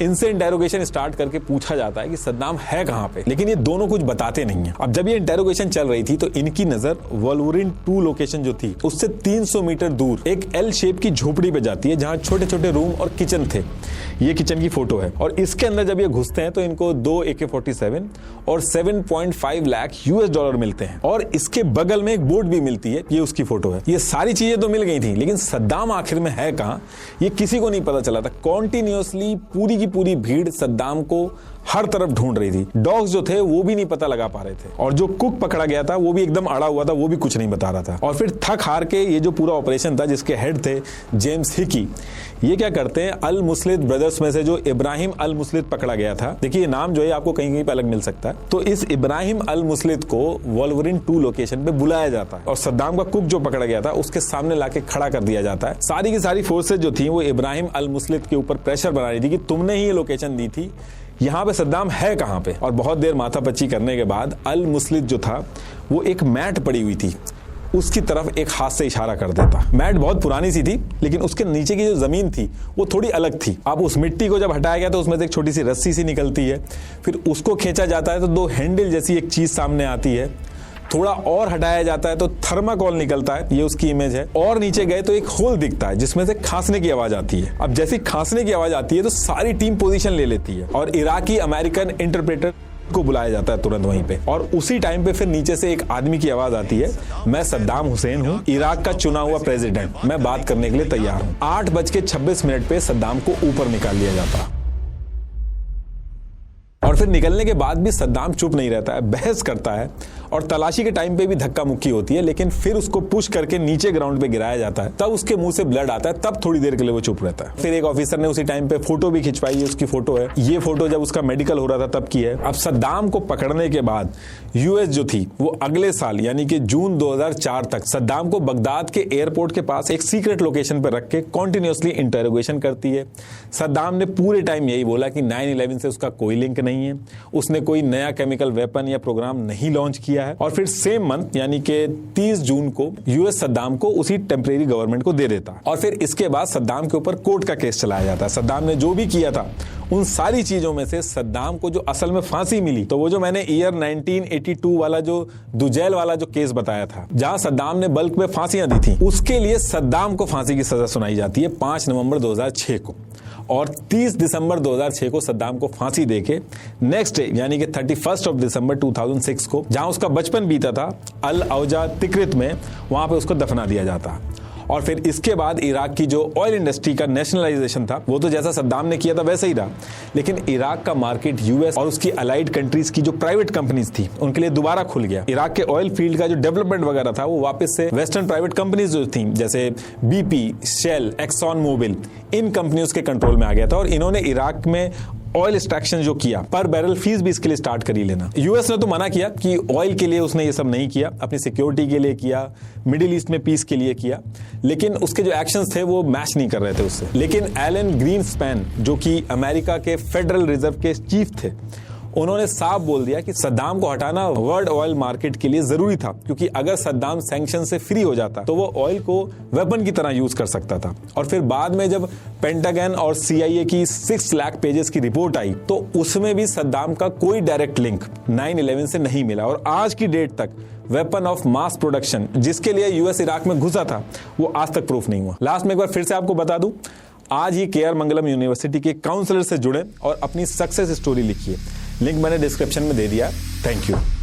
इनसे इंटेरोगेशन स्टार्ट करके पूछा जाता है कि सद्दाम है कहां पे, लेकिन ये दोनों कुछ बताते नहीं है। अब जब ये इंटेरोगेशन चल रही थी तो इनकी नजर वोल्वरिन 2 लोकेशन जो थी उससे 300 मीटर दूर एक एल शेप की झोपड़ी पे जाती है जहां छोटे छोटे रूम और किचन थे। ये किचन की फोटो है और इसके अंदर जब ये घुसते हैं तो इनको 2 AK-47 और 7.5 लाख यूएस डॉलर मिलते हैं। और इसके बगल में एक बोट भी मिलती है, ये उसकी फोटो है। ये सारी चीजें तो मिल गई थी, लेकिन सद्दाम आखिर में है कहां ये किसी को नहीं पता चला था। कॉन्टिन्यूअसली पूरी भीड़ सद्दाम को हर तरफ ढूंढ रही थी। डॉग्स जो थे वो भी नहीं पता लगा पा रहे थे और जो कुक पकड़ा गया था वो भी एकदम अड़ा हुआ था, वो भी कुछ नहीं बता रहा था। और फिर थक हार के ये जो पूरा ऑपरेशन था जिसके हेड थे जेम्स हिकी, ये क्या करते हैं, अल मुस्लिद ब्रदर्स में से जो इब्राहिम अल मुस्लिद पकड़ा गया था, देखिए ये नाम जो है आपको कहीं कहीं पे अलग मिल सकता है, तो इस इब्राहिम अल मुस्लिद को वोल्वरिन 2 लोकेशन पे बुलाया जाता है और सद्दाम का कुक जो पकड़ा गया था उसके सामने लाके खड़ा कर दिया जाता है। सारी की सारी फोर्सेज जो थी वो इब्राहिम अल मुस्लिद के ऊपर प्रेशर बना रही थी कि तुमने ही ये लोकेशन दी थी, यहाँ पे सद्दाम है कहां पे। और बहुत देर माथापच्ची करने के बाद अल मुस्लिद जो था वो एक मैट पड़ी हुई थी उसकी तरफ एक हाथ से इशारा कर देता। मैट बहुत पुरानी सी थी लेकिन उसके नीचे की जो जमीन थी वो थोड़ी अलग थी। अब उस मिट्टी को जब हटाया गया तो उसमें से एक छोटी सी रस्सी सी निकलती है, फिर उसको खींचा जाता है तो 2 हैंडल जैसी एक चीज सामने आती है। थोड़ा और हटाया जाता है तो थर्माकोल निकलता है, ये उसकी इमेज है। और नीचे गए तो एक होल दिखता है जिसमें से खांसने की आवाज आती है। अब जैसे खांसने की आवाज आती है तो सारी टीम पोजीशन ले लेती है और इराकी अमेरिकन इंटरप्रेटर को बुलाया जाता है तुरंत वहीं पे। और उसी टाइम पे फिर नीचे से एक आदमी की आवाज आती है, मैं सद्दाम हुसैन हूं, इराक का चुना हुआ प्रेसिडेंट, मैं बात करने के लिए तैयार हूं। 8:26 पे सद्दाम को ऊपर निकाल लिया जाता। और फिर निकलने के बाद भी सद्दाम चुप नहीं रहता है, बहस करता है और तलाशी के टाइम पे भी धक्का मुक्की होती है, लेकिन फिर उसको पुश करके नीचे ग्राउंड पे गिराया जाता है। तब उसके मुंह से ब्लड आता है, तब थोड़ी देर के लिए वो चुप रहता है। फिर एक ऑफिसर ने उसी टाइम पे फोटो भी खिंचवाई है, उसकी फोटो है। ये फोटो जब उसका मेडिकल हो रहा था तब की है। अब सद्दाम को पकड़ने के बाद यूएस जो थी वो अगले साल यानी कि जून 2004 तक सद्दाम को बगदाद के एयरपोर्ट के पास एक सीक्रेट लोकेशन पर रख के कॉन्टिन्यूअसली इंटरोगेशन करती है। सद्दाम ने पूरे टाइम यही बोला कि 9/11 से उसका कोई लिंक नहीं है, उसने कोई नया केमिकल वेपन या प्रोग्राम नहीं लॉन्च किया है। और फिर सेम मंथ यानी कि 30 जून को यूएस सद्दाम को उसी टेम्परेरी गवर्नमेंट को दे देता है। और फिर इसके बाद सद्दाम के ऊपर कोर्ट का केस चलाया जाता है। सद्दाम ने जो भी किया था उन सारी चीजों में से सद्दाम को जो असल में फांसी मिली, तो वो जो मैंने ईयर 1982 वाला जो दुजैल वाला जो केस बताया था जहां सद्दाम ने बल्क में फांसियां दी थी, उसके लिए सद्दाम को फांसी की सजा सुनाई जाती है 5 नवंबर 2006 को। और 30 दिसंबर 2006 को सद्दाम को फांसी देके नेक्स्ट डे यानी कि 31 दिसंबर 2006 को जहां उसका बचपन बीता था अल औजा तिकरित में, वहां पे उसको दफना दिया जाता। और फिर इसके बाद इराक की जो ऑयल इंडस्ट्री का नेशनलाइजेशन था वो तो जैसा सद्दाम ने किया था वैसे ही रहा, लेकिन इराक का मार्केट यूएस और उसकी अलाइड कंट्रीज की जो प्राइवेट कंपनीज थी उनके लिए दोबारा खुल गया। इराक के ऑयल फील्ड का जो डेवलपमेंट वगैरह था वो वापस से वेस्टर्न प्राइवेट कंपनीज जो थी जैसे बीपी, शेल, एक्सॉन मोबिल, इन कंपनियों के कंट्रोल में आ गया था और इन्होंने इराक में ऑयल एक्सट्रैक्शन जो किया पर बैरल फीस भी इसके लिए स्टार्ट कर ही लेना। यूएस ने तो मना किया कि ऑयल के लिए उसने ये सब नहीं किया, अपनी सिक्योरिटी के लिए किया, मिडिल ईस्ट में पीस के लिए किया, लेकिन उसके जो एक्शंस थे वो मैच नहीं कर रहे थे उससे। लेकिन एलन ग्रीनस्पैन जो कि अमेरिका के फेडरल रिजर्व के चीफ थे, उन्होंने साफ बोल दिया कि सद्दाम को हटाना वर्ल्ड ऑयल मार्केट के लिए जरूरी था, क्योंकि अगर सद्दाम सैंक्शन से फ्री हो जाता तो वो ऑयल को वेपन की तरह यूज कर सकता था। और फिर बाद में जब पेंटागन और CIA की 6 लाख पेजेस की रिपोर्ट आई तो उसमें भी सद्दाम का कोई डायरेक्ट लिंक 9/11 से नहीं मिला। और आज की डेट तक वेपन ऑफ मास प्रोडक्शन जिसके लिए यूएस इराक में घुसा था वो आज तक प्रूफ नहीं हुआ। लास्ट में एक बार फिर से आपको बता दूं, आज ही KR मंगलम यूनिवर्सिटी के काउंसलर से जुड़े और अपनी सक्सेस स्टोरी लिखिए। लिंक मैंने डिस्क्रिप्शन में दे दिया। Thank you.